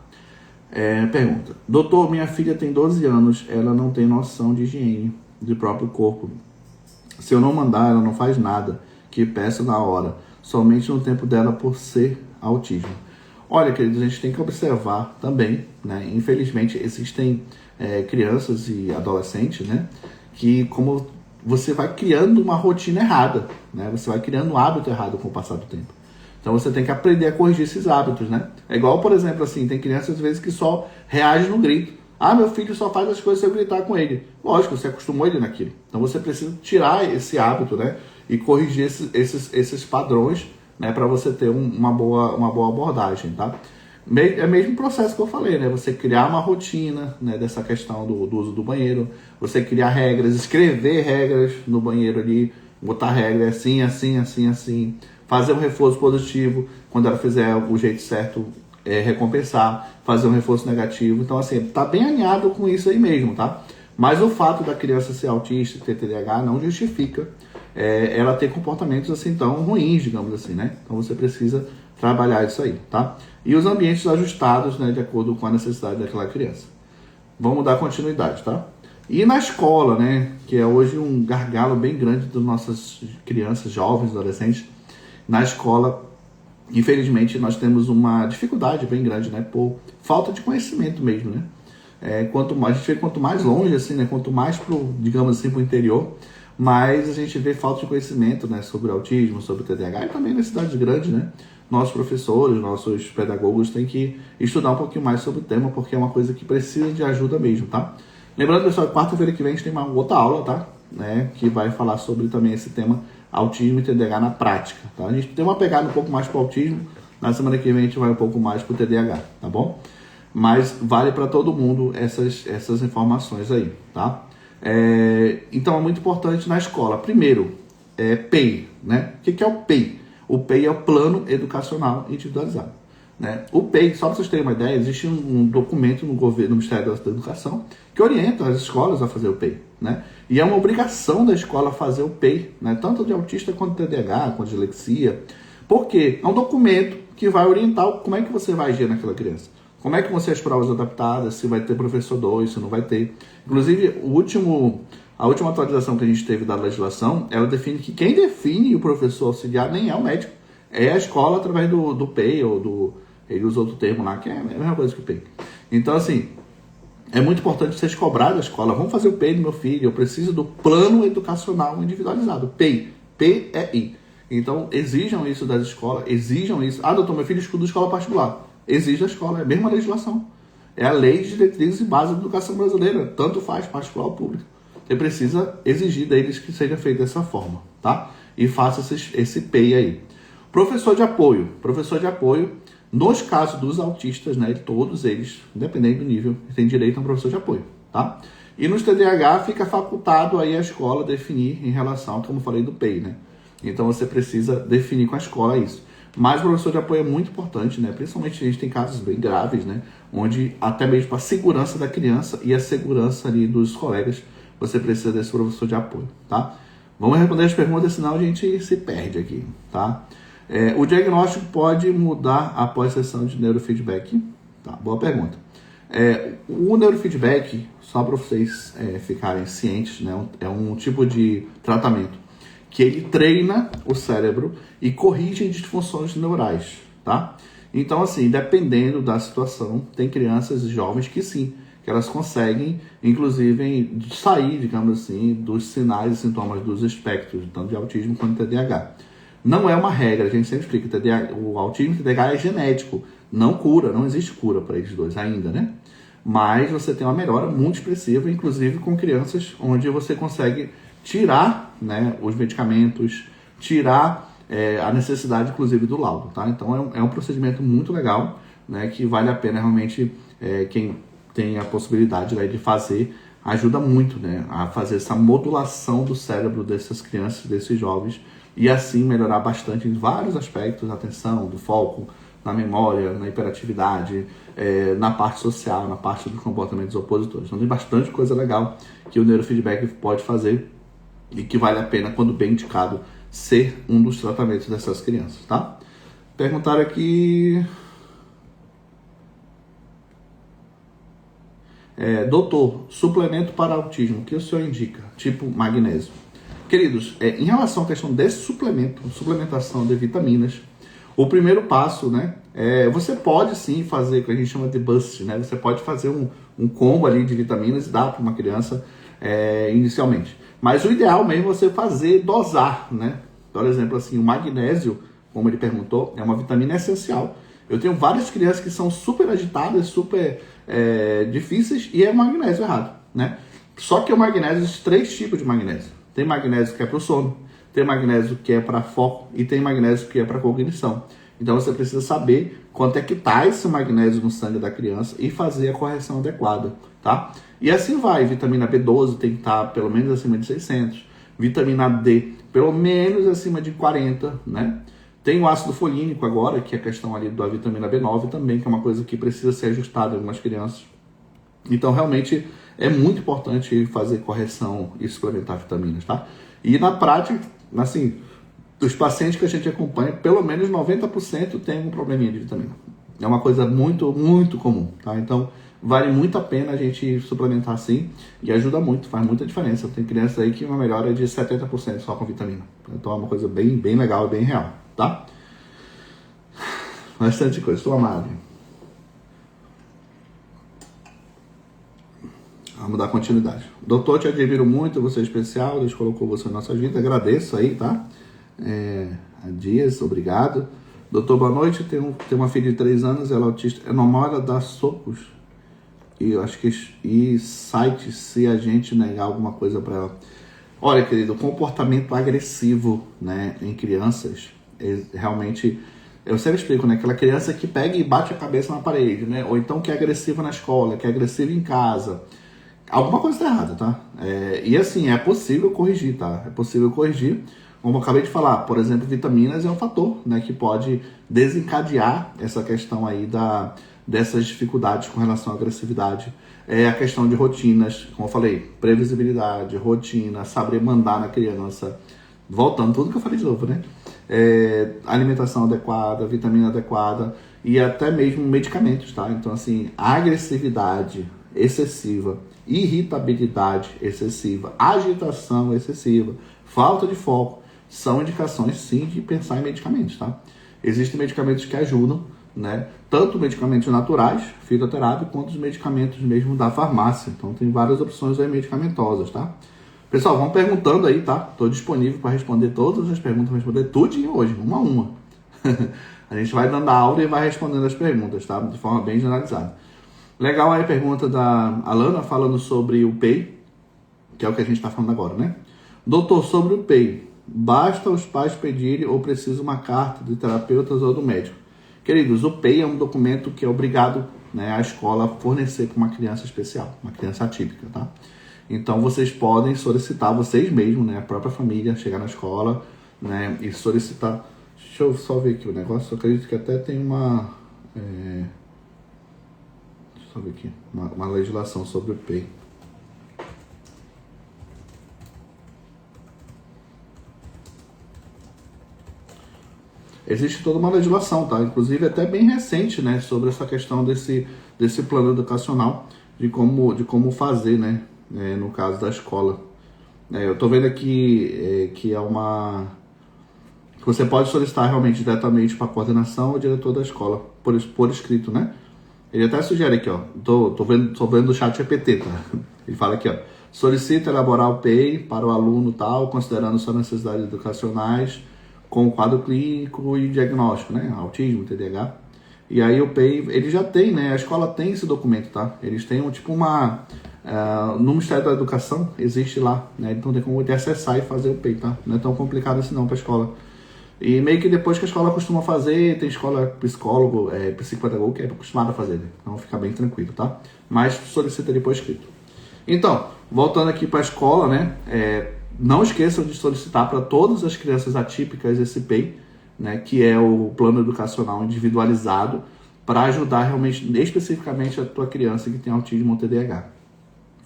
Pergunta. Doutor, minha filha tem 12 anos, ela não tem noção de higiene do próprio corpo. Se eu não mandar, ela não faz nada que peça na hora, somente no tempo dela por ser autismo. Olha, queridos, a gente tem que observar também, né? Infelizmente, existem crianças e adolescentes, né? Que como você vai criando uma rotina errada, né? Você vai criando um hábito errado com o passar do tempo. Então você tem que aprender a corrigir esses hábitos, né? É igual, por exemplo, assim, tem crianças às vezes que só reagem no grito. Ah, meu filho só faz as coisas se eu gritar com ele. Lógico, você acostumou ele naquilo. Então você precisa tirar esse hábito, né? E corrigir esses padrões, né? Para você ter uma boa abordagem, tá? É o mesmo processo que eu falei, né? Você criar uma rotina, né, dessa questão do uso do banheiro, você criar regras, escrever regras no banheiro ali, botar regra assim, assim, assim, assim, fazer um reforço positivo, quando ela fizer o jeito certo, recompensar, fazer um reforço negativo. Então, assim, tá bem alinhado com isso aí mesmo, tá? Mas o fato da criança ser autista, ter TDAH, não justifica ela ter comportamentos assim tão ruins, digamos assim, né? Então você precisa trabalhar isso aí, tá? E os ambientes ajustados, né, de acordo com a necessidade daquela criança. Vamos dar continuidade, tá? E na escola, né, que é hoje um gargalo bem grande das nossas crianças, jovens, adolescentes, na escola, infelizmente, nós temos uma dificuldade bem grande, né, por falta de conhecimento mesmo, né? A gente vê quanto mais longe, assim, né, quanto mais digamos assim, pro interior, mais a gente vê falta de conhecimento, né, sobre o autismo, sobre o TDAH, e também nas cidades grandes, né? Nossos professores, nossos pedagogos têm que estudar um pouquinho mais sobre o tema, porque é uma coisa que precisa de ajuda mesmo, tá? Lembrando, pessoal, quarta-feira que vem a gente tem uma outra aula, tá? Né, que vai falar sobre também esse tema, autismo e TDAH na prática, tá? A gente tem uma pegada um pouco mais para o autismo, na semana que vem a gente vai um pouco mais para o TDAH, tá bom? Mas vale para todo mundo essas informações aí, tá? Então é muito importante na escola. Primeiro, PEI, né? O que é o PEI? O PEI é o Plano Educacional Individualizado, né? O PEI, só para vocês terem uma ideia, existe um documento no governo, no Ministério da Educação, que orienta as escolas a fazer o PEI, né? E é uma obrigação da escola fazer o PEI, né? Tanto de autista quanto de TDAH, quanto de dislexia. Por quê? É um documento que vai orientar como é que você vai agir naquela criança. Como é que vão ser as provas adaptadas, se vai ter professor 2, se não vai ter. Inclusive, a última atualização que a gente teve da legislação, ela define que quem define o professor auxiliar nem é o médico, é a escola através do PEI, ou ele usa outro termo lá, que é a mesma coisa que o PEI. Então, assim, é muito importante vocês cobrarem da escola, vamos fazer o PEI do meu filho, eu preciso do Plano Educacional Individualizado, PEI, P-E-I. Então, exijam isso das escolas, exijam isso. Ah, doutor, meu filho estuda escola particular. Exige da escola, é a mesma legislação. É a Lei de Diretrizes e Bases da Educação Brasileira, tanto faz particular ou público. Você precisa exigir deles que seja feito dessa forma, tá? E faça esse PEI aí. Professor de apoio, nos casos dos autistas, né, todos eles, independente do nível, têm direito a um professor de apoio, tá? E nos TDAH fica facultado aí a escola definir em relação, como eu falei, do PEI, né? Então você precisa definir com a escola isso. Mas o professor de apoio é muito importante, né? Principalmente a gente tem casos bem graves, né? Onde até mesmo a segurança da criança e a segurança ali dos colegas você precisa desse professor de apoio, tá? Vamos responder as perguntas, senão a gente se perde aqui, tá? O diagnóstico pode mudar após sessão de neurofeedback? Tá, boa pergunta. O neurofeedback, só para vocês ficarem cientes, né, é um tipo de tratamento que ele treina o cérebro e corrige disfunções neurais, tá? Então, assim, dependendo da situação, tem crianças e jovens que sim, que elas conseguem, inclusive, sair, digamos assim, dos sinais e sintomas dos espectros, tanto de autismo quanto de TDAH. Não é uma regra, a gente sempre explica, o autismo e o TDAH é genético, não cura, não existe cura para eles dois ainda, né? Mas você tem uma melhora muito expressiva, inclusive com crianças onde você consegue tirar, né, os medicamentos, tirar a necessidade, inclusive, do laudo, tá? Então é um procedimento muito legal, né, que vale a pena realmente quem tem a possibilidade, né, de fazer, ajuda muito, né, a fazer essa modulação do cérebro dessas crianças, desses jovens, e assim melhorar bastante em vários aspectos, da atenção, do foco, na memória, na hiperatividade, na parte social, na parte dos comportamentos opositores. Então tem bastante coisa legal que o neurofeedback pode fazer e que vale a pena, quando bem indicado, ser um dos tratamentos dessas crianças, tá? Perguntaram aqui... doutor, suplemento para autismo, o que o senhor indica? Tipo magnésio. Queridos, em relação à questão desse suplementação de vitaminas, o primeiro passo, né, você pode sim fazer o que a gente chama de boost, né? Você pode fazer um combo ali de vitaminas e dar para uma criança inicialmente. Mas o ideal mesmo é você fazer, dosar, né? Por exemplo, assim, o magnésio, como ele perguntou, é uma vitamina essencial. Eu tenho várias crianças que são super agitadas, super difíceis, e é magnésio errado, né? Só que o magnésio, existem 3 tipos de magnésio. Tem magnésio que é para o sono, tem magnésio que é para foco e tem magnésio que é para cognição. Então você precisa saber quanto é que está esse magnésio no sangue da criança e fazer a correção adequada, tá? E assim vai, vitamina B12 tem que estar pelo menos acima de 600, vitamina D pelo menos acima de 40, né? Tem o ácido folínico agora, que é a questão ali da vitamina B9 também, que é uma coisa que precisa ser ajustada em algumas crianças. Então realmente é muito importante fazer correção e suplementar vitaminas, tá? E na prática, assim, dos pacientes que a gente acompanha, pelo menos 90% tem um probleminha de vitamina. É uma coisa muito, muito comum, tá? Então, vale muito a pena a gente suplementar sim e ajuda muito, faz muita diferença. Tem crianças aí que uma melhora é de 70% só com vitamina. Então, é uma coisa bem, bem legal e bem real, tá? Bastante coisa. Estou amado. Vamos dar continuidade. Doutor, te admiro muito, você é especial, Deus colocou você na nossa vida, agradeço aí, tá? Dias, obrigado. Doutor, boa noite, tenho uma filha de 3 anos, ela é autista, é normal ela dar socos? E eu acho que sites se a gente negar alguma coisa para ela. Olha, querido, comportamento agressivo, né, em crianças, realmente, eu sempre explico, né, aquela criança que pega e bate a cabeça na parede, né, ou então que é agressiva na escola, que é agressiva em casa, alguma coisa está errada, tá? E assim, é possível corrigir, tá? É possível corrigir. Como eu acabei de falar, por exemplo, vitaminas é um fator, né, que pode desencadear essa questão aí dessas dificuldades com relação à agressividade. A questão de rotinas, como eu falei, previsibilidade, rotina, saber mandar na criança. Voltando, tudo que eu falei de novo, né? Alimentação adequada, vitamina adequada e até mesmo medicamentos, tá? Então, assim, a agressividade excessiva, irritabilidade excessiva, agitação excessiva, falta de foco, são indicações sim de pensar em medicamentos, tá? Existem medicamentos que ajudam, né? Tanto medicamentos naturais, fitoterápicos, quanto os medicamentos mesmo da farmácia. Então tem várias opções aí medicamentosas, tá? Pessoal, vão perguntando aí, tá? Estou disponível para responder todas as perguntas, vou responder tudinho hoje, uma a uma. A gente vai dando a aula e vai respondendo as perguntas, tá? De forma bem generalizada. Legal aí a pergunta da Alana falando sobre o PEI, que é o que a gente está falando agora, né? Doutor, sobre o PEI, basta os pais pedirem ou precisa uma carta de terapeutas ou do médico? Queridos, o PEI é um documento que é obrigado, né, a escola a fornecer para uma criança especial, uma criança atípica, tá? Então vocês podem solicitar, vocês mesmos, né, a própria família, chegar na escola, né, e solicitar. Deixa eu só ver aqui o negócio, eu acredito que até tem uma... Deixa eu ver aqui, uma legislação sobre o PEI. existe toda uma legislação, tá? Inclusive até bem recente, né, sobre essa questão desse plano educacional, de como fazer, né, no caso da escola. Eu estou vendo aqui que é uma... Você pode solicitar realmente diretamente para a coordenação ou diretor da escola, por escrito, né? Ele até sugere aqui, ó, tô vendo do chat GPT, tá? Ele fala aqui, ó, solicita elaborar o PEI para o aluno tal, considerando suas necessidades educacionais, com o quadro clínico e diagnóstico, né? Autismo, TDAH. E aí o PEI, ele já tem, né? A escola tem esse documento, tá? Eles têm no Ministério da Educação, existe lá, né? Então tem como acessar e fazer o PEI, tá? Não é tão complicado assim não para a escola. E meio que depois que a escola costuma fazer, tem escola psicólogo, psicopedagogo que é acostumada a fazer, né? Então fica bem tranquilo, tá? Mas solicita depois escrito. Então, voltando aqui para a escola, né? Não esqueçam de solicitar para todas as crianças atípicas esse PEI, né? Que é o plano educacional individualizado para ajudar realmente, especificamente a tua criança que tem autismo ou TDAH.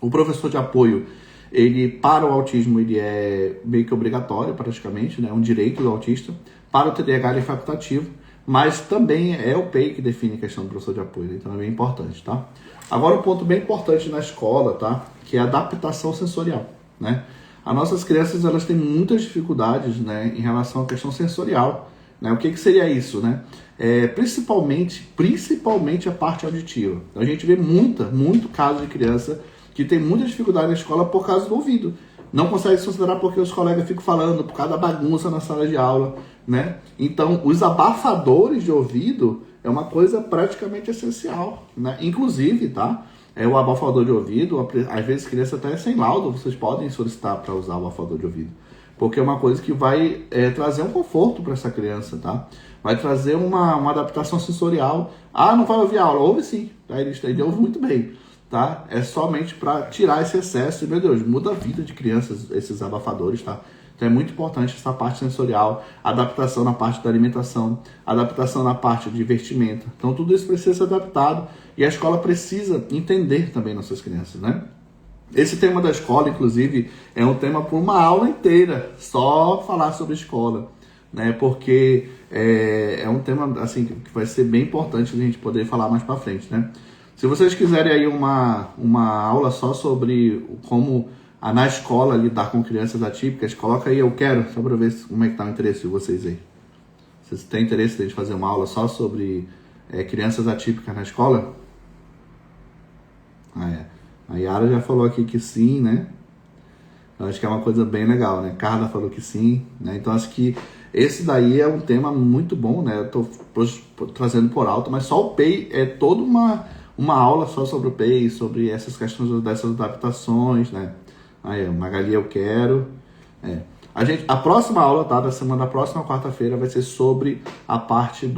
O professor de apoio, ele, para o autismo, ele é meio que obrigatório, praticamente, né? Um direito do autista. Para o TDAH, ele é facultativo, mas também é o PEI que define a questão do professor de apoio, então é bem importante, tá? Agora, um ponto bem importante na escola, tá? Que é a adaptação sensorial, né? As nossas crianças, elas têm muitas dificuldades, né, em relação à questão sensorial, né? O que seria isso, né? Principalmente a parte auditiva. Então, a gente vê muito caso de criança que tem muita dificuldade na escola por causa do ouvido. Não consegue se considerar porque os colegas ficam falando, por causa da bagunça na sala de aula, né? Então, os abafadores de ouvido é uma coisa praticamente essencial, né? Inclusive, tá? O abafador de ouvido, às vezes criança até sem laudo, vocês podem solicitar para usar o abafador de ouvido. Porque é uma coisa que vai trazer um conforto para essa criança, tá? Vai trazer uma adaptação sensorial. Ah, não vai ouvir aula? Ouve sim, tá? Ele ouve muito bem. Tá? É somente para tirar esse excesso e, meu Deus, muda a vida de crianças esses abafadores, tá? Então é muito importante essa parte sensorial, adaptação na parte da alimentação, adaptação na parte de vestimenta. Então tudo isso precisa ser adaptado e a escola precisa entender também nossas crianças, né? Esse tema da escola, inclusive, é um tema para uma aula inteira, só falar sobre escola, né? Porque é um tema assim que vai ser bem importante a gente poder falar mais para frente, né? Se vocês quiserem aí uma aula só sobre como na escola lidar com crianças atípicas, coloca aí, eu quero, só para ver como é que tá o interesse de vocês aí. Vocês têm interesse de a gente fazer uma aula só sobre crianças atípicas na escola? A Yara já falou aqui que sim, né? Eu acho que é uma coisa bem legal, né? Carla falou que sim, né? Então acho que esse daí é um tema muito bom, né? Eu tô trazendo por alto, mas só o PEI é toda uma aula só sobre o PEI, sobre essas questões dessas adaptações, né? Aí, Magali, eu quero. A próxima aula, tá? Da semana da próxima quarta-feira vai ser sobre a parte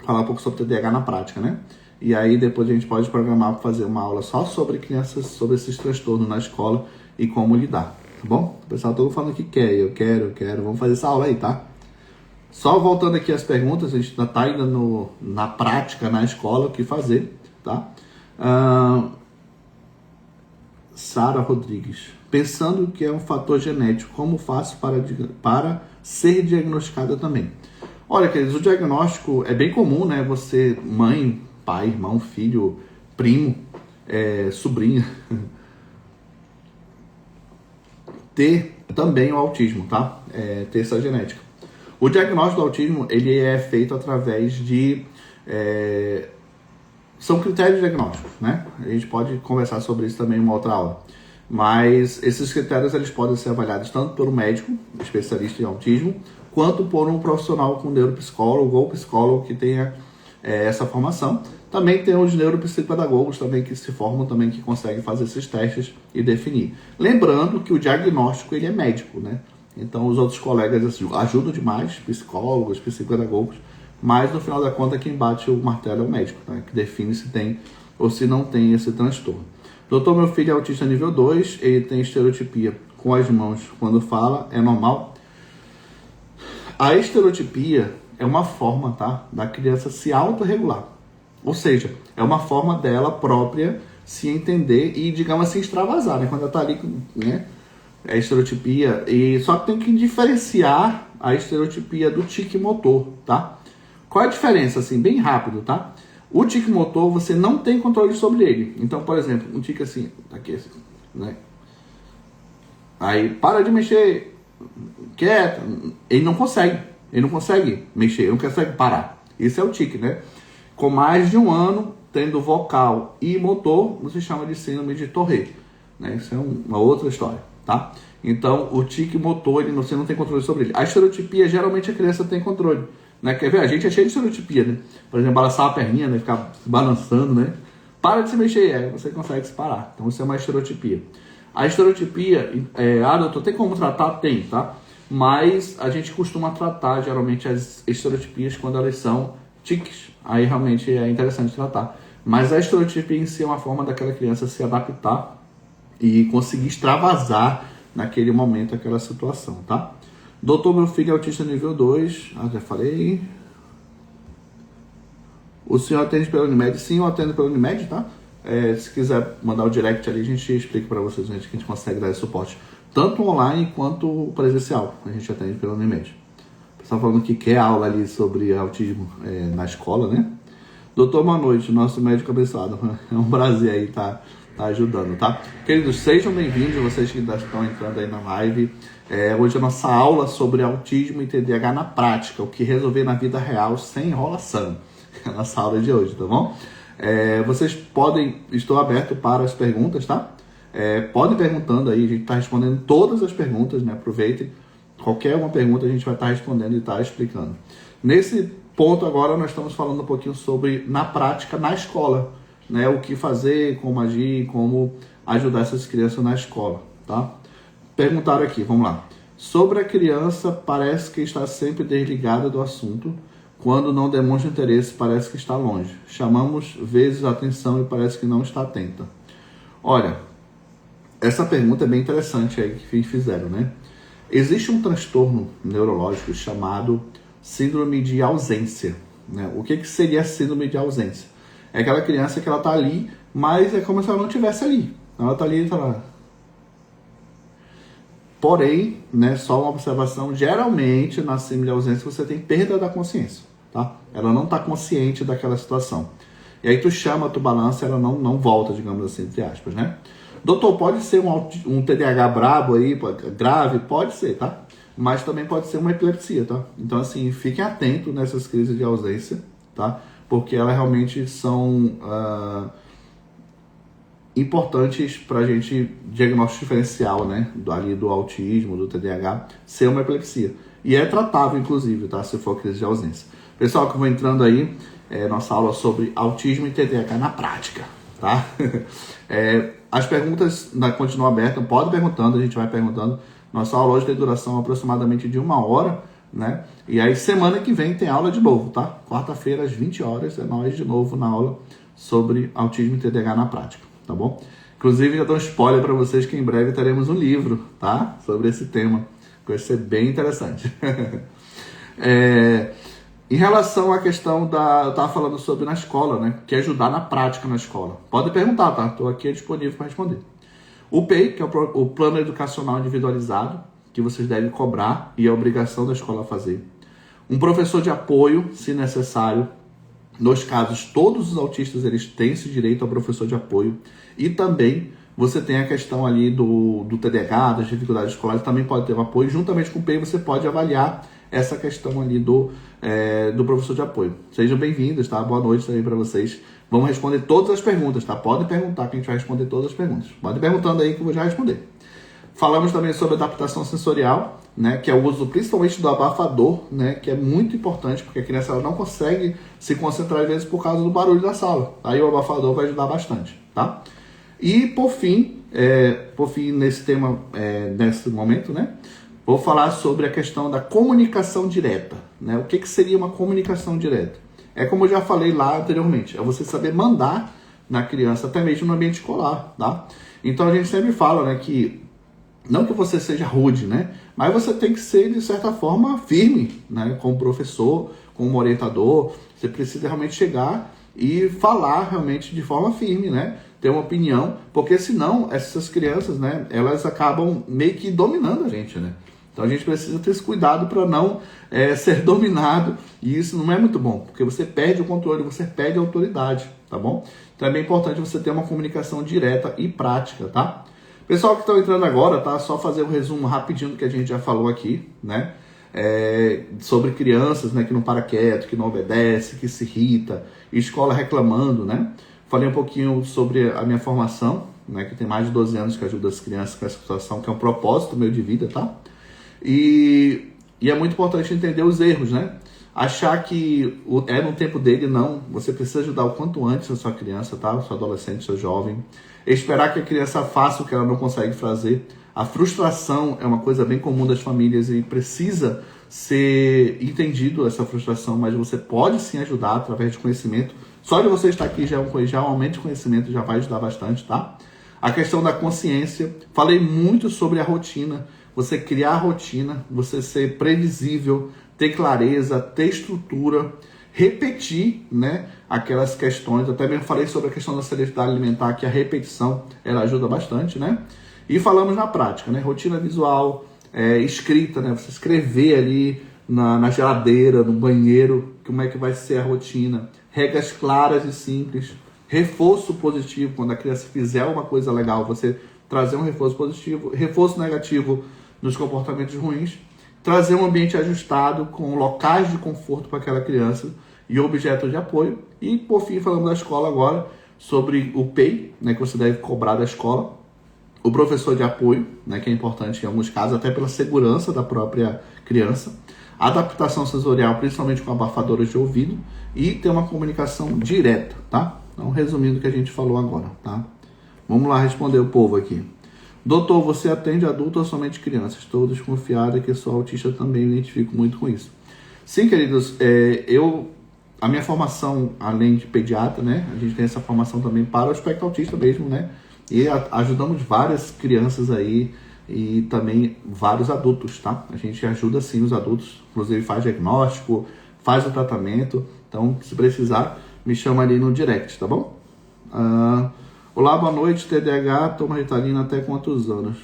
falar um pouco sobre TDAH na prática, né? E aí depois a gente pode programar para fazer uma aula só sobre crianças, sobre esses transtornos na escola e como lidar, tá bom? O pessoal todo falando que quer, eu quero. Vamos fazer essa aula aí, tá? Só voltando aqui às perguntas, a gente está ainda na prática, na escola, o que fazer, tá? Sara Rodrigues. Pensando que é um fator genético, como faço para ser diagnosticada também? Olha, queridos, o diagnóstico é bem comum, né? Você, mãe, pai, irmão, filho, primo, sobrinha, ter também o autismo, tá? Ter essa genética. O diagnóstico do autismo, ele é feito através de... são critérios diagnósticos, né? A gente pode conversar sobre isso também em uma outra aula. Mas esses critérios, eles podem ser avaliados tanto pelo médico, especialista em autismo, quanto por um profissional com neuropsicólogo ou psicólogo que tenha essa formação. Também tem os neuropsicopedagogos também que se formam, também que conseguem fazer esses testes e definir. Lembrando que o diagnóstico, ele é médico, né? Então, os outros colegas ajudam demais, psicólogos, psicopedagogos, mas no final da conta, quem bate o martelo é o médico, tá? Que define se tem ou se não tem esse transtorno. Doutor, meu filho é autista nível 2, ele tem estereotipia com as mãos quando fala, é normal? A estereotipia é uma forma, tá? Da criança se autorregular. Ou seja, é uma forma dela própria se entender e, digamos assim, extravasar, né? Quando ela tá ali, né? É estereotipia, e só que tem que diferenciar a estereotipia do tique motor, tá? Qual é a diferença, assim, bem rápido, tá? O tique motor, você não tem controle sobre ele. Então, por exemplo, um tique assim, tá aqui assim, né? Aí, para de mexer, quieto, ele não consegue mexer, ele não consegue parar. Esse é o tique, né? Com mais de um ano, tendo vocal e motor, você chama de síndrome de Tourette, né? Isso é uma outra história, tá? Então, o tique motor, você não tem controle sobre ele. A estereotipia, geralmente a criança tem controle, né? Quer ver? A gente é cheio de estereotipia, né? Por exemplo, balançar a perninha, né? Ficar se balançando, né? Para de se mexer, aí você consegue se parar. Então, isso é uma estereotipia. A estereotipia, doutor, tem como tratar? Tem, tá? Mas a gente costuma tratar, geralmente, as estereotipias quando elas são tiques. Aí, realmente, é interessante tratar. Mas a estereotipia em si é uma forma daquela criança se adaptar e conseguir extravasar naquele momento, aquela situação, tá? Doutor, meu filho é autista nível 2. Já falei. O senhor atende pela Unimed? Sim, eu atendo pela Unimed, tá? Se quiser mandar o direct ali, a gente explica para vocês onde que a gente consegue dar esse suporte. Tanto online quanto presencial. A gente atende pela Unimed. O pessoal falando que quer aula ali sobre autismo na escola, né? Doutor, boa noite. Nosso médico abençoado. É um prazer aí, tá ajudando, tá? Queridos, sejam bem-vindos, vocês que estão entrando aí na live. Hoje a nossa aula sobre autismo e TDAH na prática, o que resolver na vida real sem enrolação. É a nossa aula de hoje, tá bom? Vocês estou aberto para as perguntas, tá? Podem perguntando aí, a gente está respondendo todas as perguntas, né? Aproveitem, qualquer uma pergunta a gente vai estar respondendo e estar explicando. Nesse ponto agora nós estamos falando um pouquinho sobre, na prática, na escola, né? O que fazer, como agir, como ajudar essas crianças na escola, tá? Perguntaram aqui, vamos lá. Sobre a criança, parece que está sempre desligada do assunto. Quando não demonstra interesse, parece que está longe. Chamamos vezes a atenção e parece que não está atenta. Olha, essa pergunta é bem interessante aí que fizeram, né? Existe um transtorno neurológico chamado síndrome de ausência, né? O que seria a síndrome de ausência? É aquela criança que ela está ali, mas é como se ela não estivesse ali. Ela está ali, está lá. Porém, né, só uma observação, geralmente na síndrome de ausência você tem perda da consciência, tá? Ela não está consciente daquela situação. E aí tu chama, tu balança, ela não volta, digamos assim, entre aspas, né? Doutor, pode ser um TDAH brabo aí, grave? Pode ser, tá? Mas também pode ser uma epilepsia, tá? Então, assim, fiquem atentos nessas crises de ausência, tá? Porque elas realmente são importantes para a gente, diagnóstico diferencial, né? Ali do autismo, do TDAH, ser uma epilepsia. E é tratável, inclusive, tá? Se for crise de ausência. Pessoal que vão entrando aí, nossa aula sobre autismo e TDAH na prática, tá? As perguntas continuam abertas, pode perguntando, a gente vai perguntando. Nossa aula hoje tem duração aproximadamente de 1 hora, né? E aí semana que vem tem aula de novo, tá? Quarta-feira às 20 horas é nós de novo na aula sobre autismo e TDAH na prática, tá bom? Inclusive já dou um spoiler para vocês que em breve teremos um livro, tá? Sobre esse tema, que vai ser bem interessante. Em relação à questão eu estava falando sobre na escola, né? Que é ajudar na prática na escola. Pode perguntar, tá? Estou aqui disponível para responder. O PEI, que é o Plano Educacional Individualizado, que vocês devem cobrar e é obrigação da escola fazer. Um professor de apoio, se necessário. Nos casos, todos os autistas eles têm esse direito ao professor de apoio. E também você tem a questão ali do TDAH, das dificuldades escolares, também pode ter um apoio. Juntamente com o PEI, você pode avaliar essa questão ali do professor de apoio. Sejam bem-vindos, tá? Boa noite também para vocês. Vamos responder todas as perguntas, tá? Podem perguntar que a gente vai responder todas as perguntas. Podem perguntando aí que eu vou já responder. Falamos também sobre adaptação sensorial, né? Que é o uso principalmente do abafador, né? Que é muito importante, porque a criança ela não consegue se concentrar às vezes por causa do barulho da sala. Aí o abafador vai ajudar bastante, tá? E por fim nesse tema, nesse momento, né? Vou falar sobre a questão da comunicação direta, né? O que seria uma comunicação direta? É como eu já falei lá anteriormente, é você saber mandar na criança, até mesmo no ambiente escolar, tá? Então a gente sempre fala, né, que não que você seja rude, né? Mas você tem que ser, de certa forma, firme, né? Como professor, como orientador, você precisa realmente chegar e falar realmente de forma firme, né? Ter uma opinião, porque senão essas crianças, né, elas acabam meio que dominando a gente, né? Então a gente precisa ter esse cuidado para não ser dominado, e isso não é muito bom, porque você perde o controle, você perde a autoridade, tá bom? Então é bem importante você ter uma comunicação direta e prática, tá? Pessoal que estão entrando agora, tá? Só fazer um resumo rapidinho do que a gente já falou aqui, né? Sobre crianças, né, que não para quieto, que não obedece, que se irrita, escola reclamando, né? Falei um pouquinho sobre a minha formação, né, que tem mais de 12 anos que ajuda as crianças com essa situação, que é um propósito meu de vida, tá? E é muito importante entender os erros, né? Achar que é no tempo dele, não. Você precisa ajudar o quanto antes a sua criança, tá? Seu adolescente, seu jovem. Esperar que a criança faça o que ela não consegue fazer. A frustração é uma coisa bem comum das famílias e precisa ser entendido essa frustração, mas você pode sim ajudar através de conhecimento. Só de você estar aqui já um aumento de conhecimento já vai ajudar bastante, tá? A questão da consciência. Falei muito sobre a rotina. Você criar a rotina, você ser previsível, ter clareza, ter estrutura, repetir, né, aquelas questões. Até mesmo falei sobre a questão da seletividade alimentar, que a repetição ela ajuda bastante, né? E falamos na prática, né? Rotina visual, escrita, né? Você escrever ali na geladeira, no banheiro, como é que vai ser a rotina. Regras claras e simples. Reforço positivo, quando a criança fizer uma coisa legal, você trazer um reforço positivo. Reforço negativo nos comportamentos ruins. Trazer um ambiente ajustado, com locais de conforto para aquela criança e objetos de apoio. E, por fim, falando da escola agora, sobre o PEI, né, que você deve cobrar da escola. O professor de apoio, né, que é importante em alguns casos, até pela segurança da própria criança. Adaptação sensorial, principalmente com abafadoras de ouvido. E ter uma comunicação direta, tá? Então, resumindo o que a gente falou agora, tá? Vamos lá responder o povo aqui. Doutor, você atende adulto ou somente crianças? Estou desconfiada que sou autista também, me identifico muito com isso. Sim, queridos, a minha formação, além de pediatra, né? A gente tem essa formação também para o espectro autista mesmo, né? E ajudamos várias crianças aí e também vários adultos, tá? A gente ajuda sim os adultos, inclusive faz diagnóstico, faz o tratamento. Então, se precisar, me chama ali no direct, tá bom? Olá, boa noite, TDAH, toma Ritalina até quantos anos?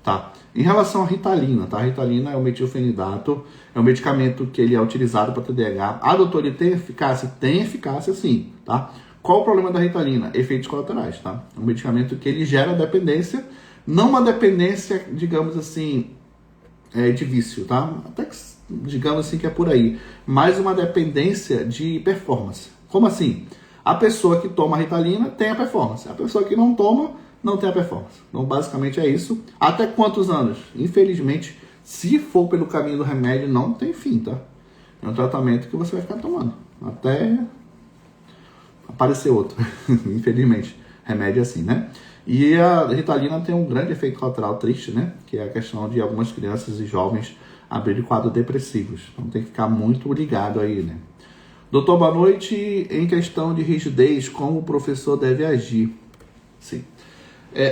Tá, em relação à Ritalina, tá? A Ritalina é o metilfenidato, é um medicamento que ele é utilizado para TDAH. Ah, doutor, ele tem eficácia? Tem eficácia sim, tá? Qual o problema da Ritalina? Efeitos colaterais, tá? É um medicamento que ele gera dependência, não uma dependência, digamos assim, de vício, tá? Até que, digamos assim, que é por aí, mas uma dependência de performance. Como assim? A pessoa que toma a Ritalina tem a performance. A pessoa que não toma, não tem a performance. Então, basicamente é isso. Até quantos anos? Infelizmente, se for pelo caminho do remédio, não tem fim, tá? É um tratamento que você vai ficar tomando. Até aparecer outro. Infelizmente. Remédio é assim, né? E a Ritalina tem um grande efeito colateral triste, né? Que é a questão de algumas crianças e jovens abrirem quadros depressivos. Então, tem que ficar muito ligado aí, né? Doutor, boa noite. Em questão de rigidez, como o professor deve agir? Sim.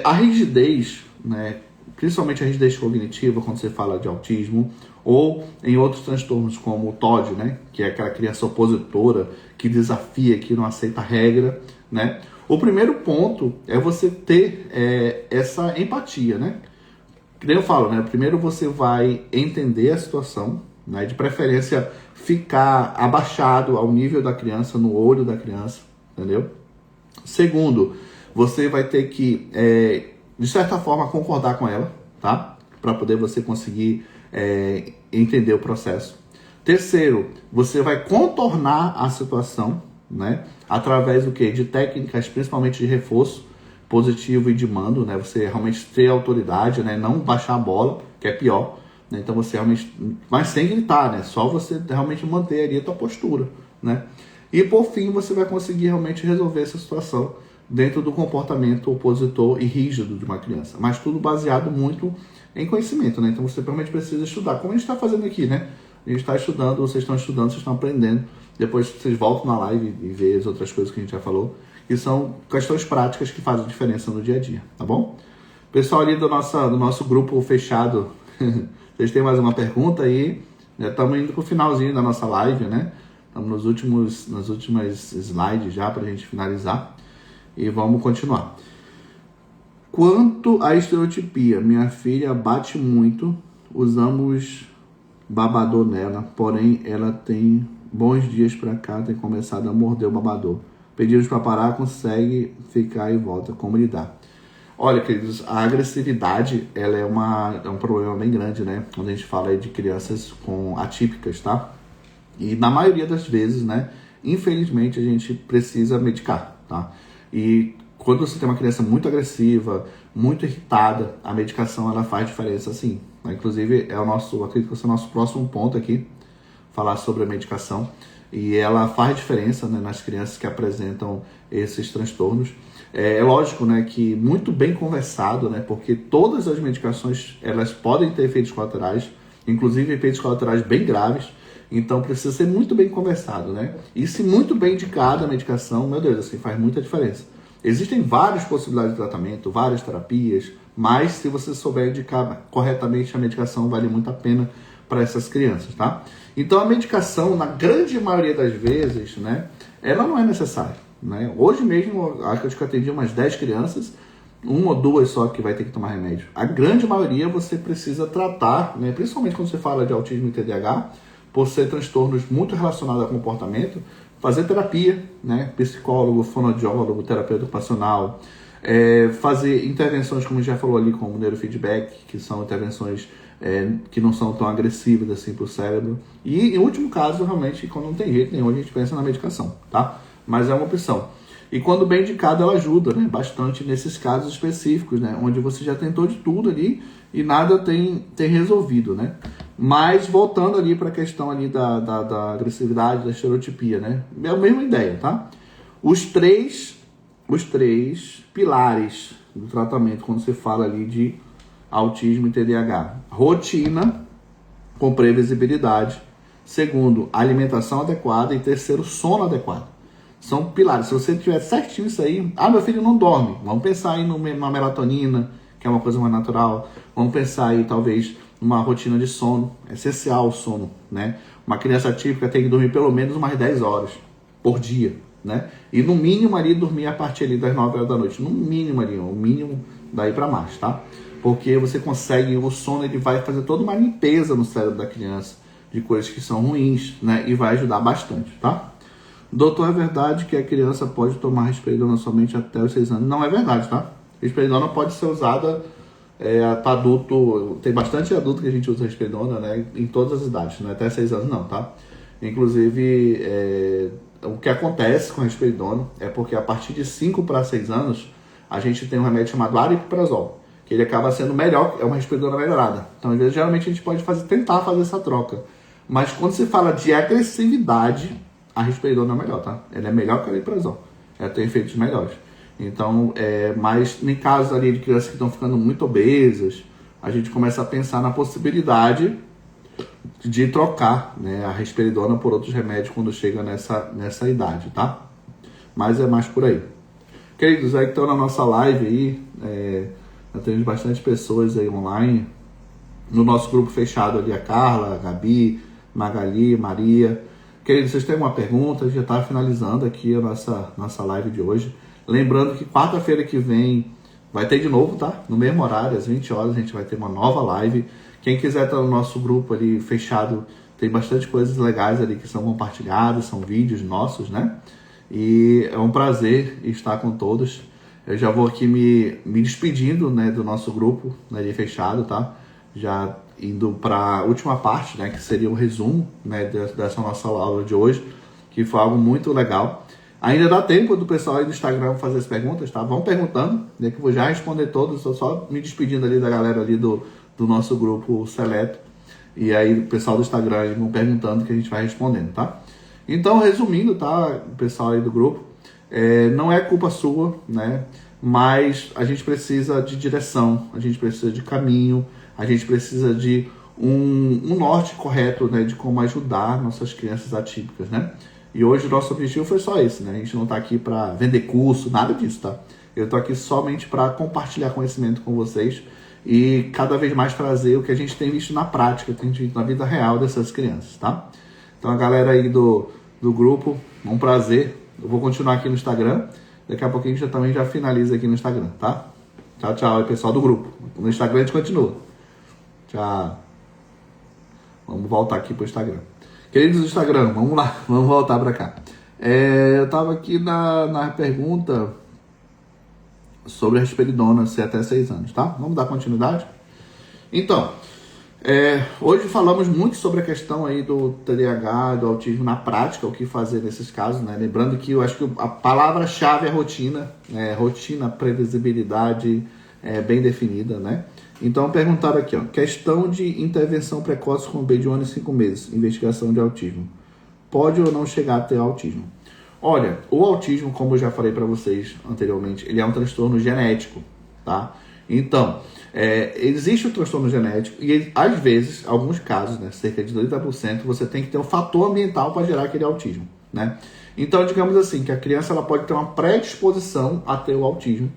A rigidez, né, principalmente a rigidez cognitiva, quando você fala de autismo, ou em outros transtornos como o TOD, né, que é aquela criança opositora, que desafia, que não aceita regra, né? O primeiro ponto é você ter essa empatia, né? Que nem eu falo, né? Primeiro você vai entender a situação, né, de preferência ficar abaixado ao nível da criança, no olho da criança, entendeu? Segundo, você vai ter que, de certa forma, concordar com ela, tá? Para poder você conseguir entender o processo. Terceiro, você vai contornar a situação, né? Através do quê? De técnicas, principalmente de reforço positivo e de mando, né? Você realmente ter autoridade, né? Não baixar a bola, que é pior. Então você realmente, mas sem gritar, né? Só você realmente manter ali a tua postura, né? E por fim você vai conseguir realmente resolver essa situação dentro do comportamento opositor e rígido de uma criança. Mas tudo baseado muito em conhecimento, né? Então você realmente precisa estudar, como a gente está fazendo aqui, né? A gente está estudando, vocês estão aprendendo. Depois vocês voltam na live e vê as outras coisas que a gente já falou. Que são questões práticas que fazem diferença no dia a dia, tá bom? Pessoal ali do nosso grupo fechado, vocês têm mais uma pergunta aí? Já estamos indo para o finalzinho da nossa live, né? Estamos nas últimas slides já para a gente finalizar. E vamos continuar. Quanto à estereotipia, minha filha bate muito usamos babador nela, porém ela tem bons dias pra cá, tem começado a morder o babador. Pedimos para parar, consegue ficar e volta. Como lidar? Olha, queridos, a agressividade, ela é um problema bem grande, né? Quando a gente fala aí de crianças atípicas, tá? E na maioria das vezes, né? Infelizmente, a gente precisa medicar, tá? E quando você tem uma criança muito agressiva, muito irritada, a medicação, ela faz diferença, sim. Inclusive, acredito que esse é o nosso próximo ponto aqui, falar sobre a medicação. E ela faz diferença, né, nas crianças que apresentam esses transtornos. É lógico, né, que muito bem conversado, né, porque todas as medicações elas podem ter efeitos colaterais, inclusive efeitos colaterais bem graves, então precisa ser muito bem conversado, né? E se muito bem indicada a medicação, meu Deus, assim, faz muita diferença. Existem várias possibilidades de tratamento, várias terapias, mas se você souber indicar corretamente a medicação, vale muito a pena para essas crianças, tá? Então a medicação, na grande maioria das vezes, né, ela não é necessária, né? Hoje mesmo, acho que eu atendi umas 10 crianças, 1 ou 2 só que vai ter que tomar remédio. A grande maioria você precisa tratar, né, principalmente quando você fala de autismo e TDAH, por ser transtornos muito relacionados ao comportamento, fazer terapia, né, psicólogo, fonoaudiólogo, terapeuta ocupacional, fazer intervenções, como a gente já falou ali, como neurofeedback, que são intervenções que não são tão agressivas assim para o cérebro. E, em último caso, realmente, quando não tem jeito nenhum, a gente pensa na medicação, tá? Mas é uma opção. E quando bem indicada, ela ajuda, né, bastante nesses casos específicos, né, onde você já tentou de tudo ali e nada tem resolvido, né? Mas voltando ali para a questão ali da agressividade, da estereotipia, né? É a mesma ideia, tá? Os três pilares do tratamento quando você fala ali de autismo e TDAH. Rotina com previsibilidade. Segundo, alimentação adequada. E terceiro, sono adequado. São pilares. Se você tiver certinho isso aí... Ah, meu filho não dorme. Vamos pensar aí numa melatonina, que é uma coisa mais natural. Vamos pensar aí, talvez, numa rotina de sono. É essencial o sono, né? Uma criança típica tem que dormir pelo menos umas 10 horas por dia, né? E no mínimo ali, dormir a partir ali das 9 horas da noite. No mínimo ali, o mínimo daí para mais, tá? Porque você consegue, o sono ele vai fazer toda uma limpeza no cérebro da criança de coisas que são ruins, né? E vai ajudar bastante, tá? Doutor, é verdade que a criança pode tomar risperidona somente até os 6 anos? Não é verdade, tá? Risperidona pode ser usada para adulto, tem bastante adulto que a gente usa risperidona, né? Em todas as idades, não é até 6 anos não, tá? Inclusive, o que acontece com a risperidona é porque a partir de 5 para 6 anos, a gente tem um remédio chamado aripiprazol, que ele acaba sendo melhor, é uma risperidona melhorada. Então, às vezes, geralmente a gente pode tentar fazer essa troca. Mas quando se fala de agressividade, a risperidona é melhor, tá? Ela é melhor que a aripiprazol. Ela tem efeitos melhores. Então, mas em casos ali de crianças que estão ficando muito obesas, a gente começa a pensar na possibilidade de trocar, né, a risperidona por outros remédios quando chega nessa idade, tá? Mas é mais por aí. Queridos, aí que estão na nossa live aí, nós temos bastante pessoas aí online. No nosso grupo fechado ali, a Carla, a Gabi, Magali, Maria. Queridos, vocês têm uma pergunta? Já está finalizando aqui a nossa live de hoje. Lembrando que quarta-feira que vem vai ter de novo, tá? No mesmo horário, às 20 horas, a gente vai ter uma nova live. Quem quiser estar no nosso grupo ali fechado, tem bastante coisas legais ali que são compartilhadas, são vídeos nossos, né? E é um prazer estar com todos. Eu já vou aqui me despedindo, né, do nosso grupo, né, ali fechado, tá? Já indo para a última parte, né, que seria o resumo, né, dessa nossa aula de hoje, que foi algo muito legal. Ainda dá tempo do pessoal aí do Instagram fazer as perguntas, tá? Vão perguntando, né, que eu vou já responder todos. Estou só me despedindo ali da galera ali do nosso grupo seleto. E aí o pessoal do Instagram aí vão perguntando que a gente vai respondendo, tá? Então, resumindo, tá, o pessoal aí do grupo, não é culpa sua, né? Mas a gente precisa de direção, a gente precisa de caminho, a gente precisa de um norte correto, né, de como ajudar nossas crianças atípicas, né? E hoje o nosso objetivo foi só esse, né? A gente não está aqui para vender curso, nada disso, tá? Eu estou aqui somente para compartilhar conhecimento com vocês e cada vez mais trazer o que a gente tem visto na prática, tem visto na vida real dessas crianças, tá? Então a galera aí do grupo, um prazer. Eu vou continuar aqui no Instagram. Daqui a pouquinho a gente também já finaliza aqui no Instagram, tá? Tchau, tchau, pessoal do grupo. No Instagram a gente continua. Tchau. Vamos voltar aqui para o Instagram. Queridos do Instagram, vamos lá, vamos voltar para cá. Eu estava aqui na pergunta sobre a risperidona ser até 6 anos, tá? Vamos dar continuidade? Então, hoje falamos muito sobre a questão aí do TDAH, do autismo na prática, o que fazer nesses casos, né? Lembrando que eu acho que a palavra-chave é rotina, rotina, previsibilidade bem definida, né? Então, perguntaram aqui, ó, questão de intervenção precoce com bebê de 1 ano e 5 meses, investigação de autismo. Pode ou não chegar a ter autismo? Olha, o autismo, como eu já falei para vocês anteriormente, ele é um transtorno genético, tá? Então, existe o transtorno genético e, às vezes, alguns casos, né, cerca de 30%, você tem que ter um fator ambiental para gerar aquele autismo, né? Então, digamos assim, que a criança ela pode ter uma predisposição a ter o autismo.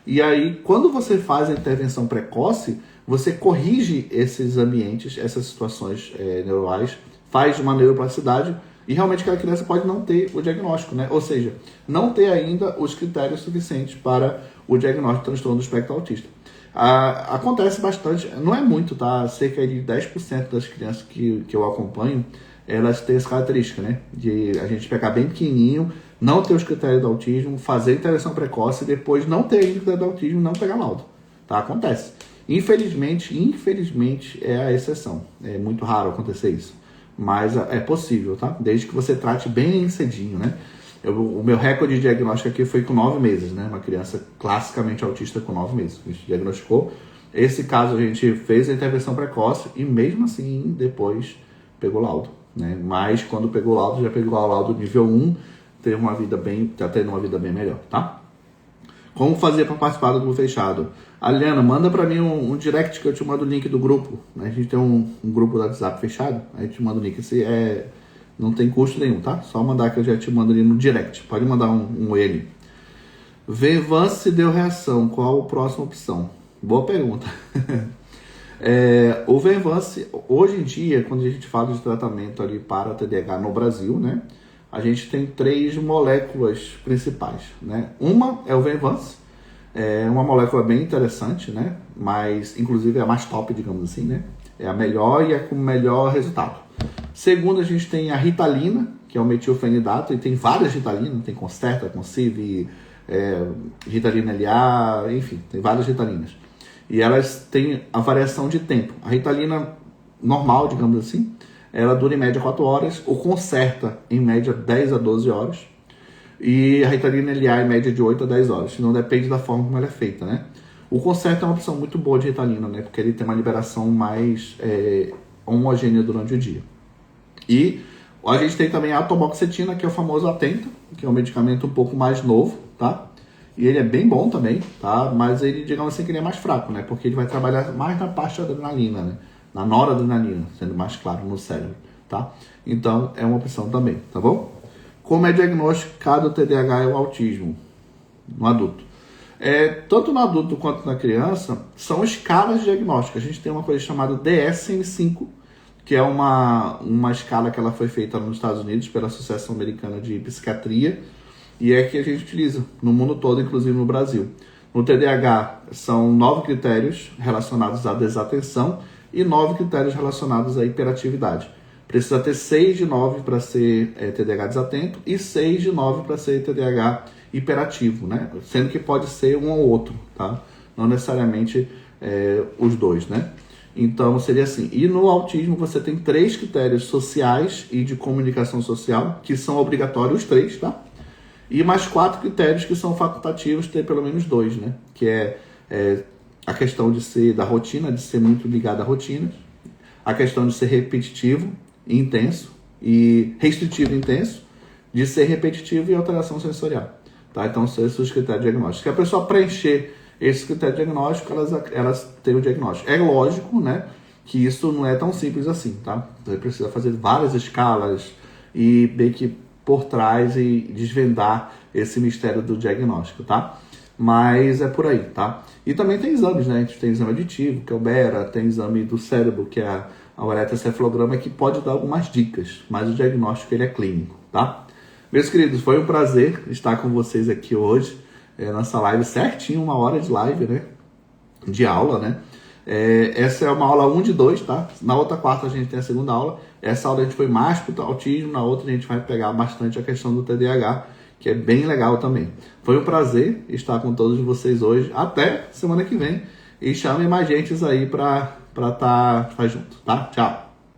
E aí, quando você faz a intervenção precoce, você corrige esses ambientes, essas situações neurais, faz uma neuroplasticidade e realmente aquela criança pode não ter o diagnóstico, né? Ou seja, não ter ainda os critérios suficientes para o diagnóstico do transtorno do espectro autista. Acontece bastante, não é muito, tá? Cerca de 10% das crianças que eu acompanho, elas têm essa característica, né? De a gente pegar bem pequenininho, não ter os critérios do autismo, fazer intervenção precoce e depois não ter ainda o critério do autismo e não pegar laudo, tá? Acontece. Infelizmente é a exceção. É muito raro acontecer isso. Mas é possível, tá? Desde que você trate bem cedinho, né? O meu recorde de diagnóstico aqui foi com 9 meses, né? Uma criança classicamente autista com 9 meses. A gente diagnosticou. Esse caso a gente fez a intervenção precoce e mesmo assim depois pegou laudo, né? Mas quando pegou laudo, já pegou o laudo nível 1, tá tendo uma vida bem melhor, tá? Como fazer para participar do grupo fechado? Aliana, manda para mim um direct que eu te mando o link do grupo. A gente tem um grupo do WhatsApp fechado, aí eu te mando o link. Esse não tem custo nenhum, tá? Só mandar que eu já te mando ali no direct. Pode mandar um ele. Venvance deu reação. Qual a próxima opção? Boa pergunta. O Venvance, hoje em dia, quando a gente fala de tratamento ali para TDAH no Brasil, né? A gente tem 3 moléculas principais, né? Uma é o Venvance, é uma molécula bem interessante, né? Mas, inclusive, é a mais top, digamos assim, né? É a melhor e é com o melhor resultado. Segundo, a gente tem a Ritalina, que é o metilfenidato, e tem várias Ritalinas, tem Concerta, Concive, Ritalina LA, enfim, tem várias Ritalinas. E elas têm a variação de tempo. A Ritalina normal, digamos assim, ela dura em média 4 horas, o Concerta em média 10 a 12 horas, e a Ritalina LA em média de 8 a 10 horas, não depende da forma como ela é feita, né? O Concerta é uma opção muito boa de Ritalina, né? Porque ele tem uma liberação mais homogênea durante o dia. E a gente tem também a atomoxetina, que é o famoso Atento, que é um medicamento um pouco mais novo, tá? E ele é bem bom também, tá? Mas ele, digamos assim, que ele é mais fraco, né? Porque ele vai trabalhar mais na parte da adrenalina, né? Na noradrenalina, sendo mais claro no cérebro, tá? Então, é uma opção também, tá bom? Como é diagnosticado o TDAH e o autismo no adulto? Tanto no adulto quanto na criança, são escalas diagnósticas. A gente tem uma coisa chamada DSM-5, que é uma escala que ela foi feita nos Estados Unidos pela Associação Americana de Psiquiatria, e é que a gente utiliza no mundo todo, inclusive no Brasil. No TDAH, são 9 critérios relacionados à desatenção e 9 critérios relacionados à hiperatividade. Precisa ter 6 de 9 para ser TDAH desatento e 6 de 9 para ser TDAH hiperativo, né? Sendo que pode ser um ou outro, tá? Não necessariamente os dois, né? Então, seria assim. E no autismo, você tem 3 critérios sociais e de comunicação social, que são obrigatórios, os 3, tá? E mais 4 critérios que são facultativos, ter pelo menos 2, né? Que é a questão de ser da rotina, de ser muito ligado à rotina, a questão de ser repetitivo e intenso, e restritivo e intenso, de ser repetitivo e alteração sensorial, tá? Então, são esses os critérios diagnósticos. Se a pessoa preencher esses critérios diagnósticos, elas têm o diagnóstico. É lógico, né, que isso não é tão simples assim, tá? Você precisa fazer várias escalas e meio que por trás e desvendar esse mistério do diagnóstico, tá? Mas é por aí, tá? E também tem exames, né? A gente tem exame aditivo, que é o BERA, tem exame do cérebro, que é a uretrocefalograma, que pode dar algumas dicas, mas o diagnóstico ele é clínico, tá? Meus queridos, foi um prazer estar com vocês aqui hoje, nessa live certinho, 1 hora de live, né? De aula, né? Essa é uma aula 1 de 2, tá? Na outra quarta a gente tem a segunda aula. Essa aula a gente foi mais para o autismo, na outra a gente vai pegar bastante a questão do TDAH, que é bem legal também. Foi um prazer estar com todos vocês hoje. Até semana que vem. E chamem mais gente aí para estar junto, tá? Tchau!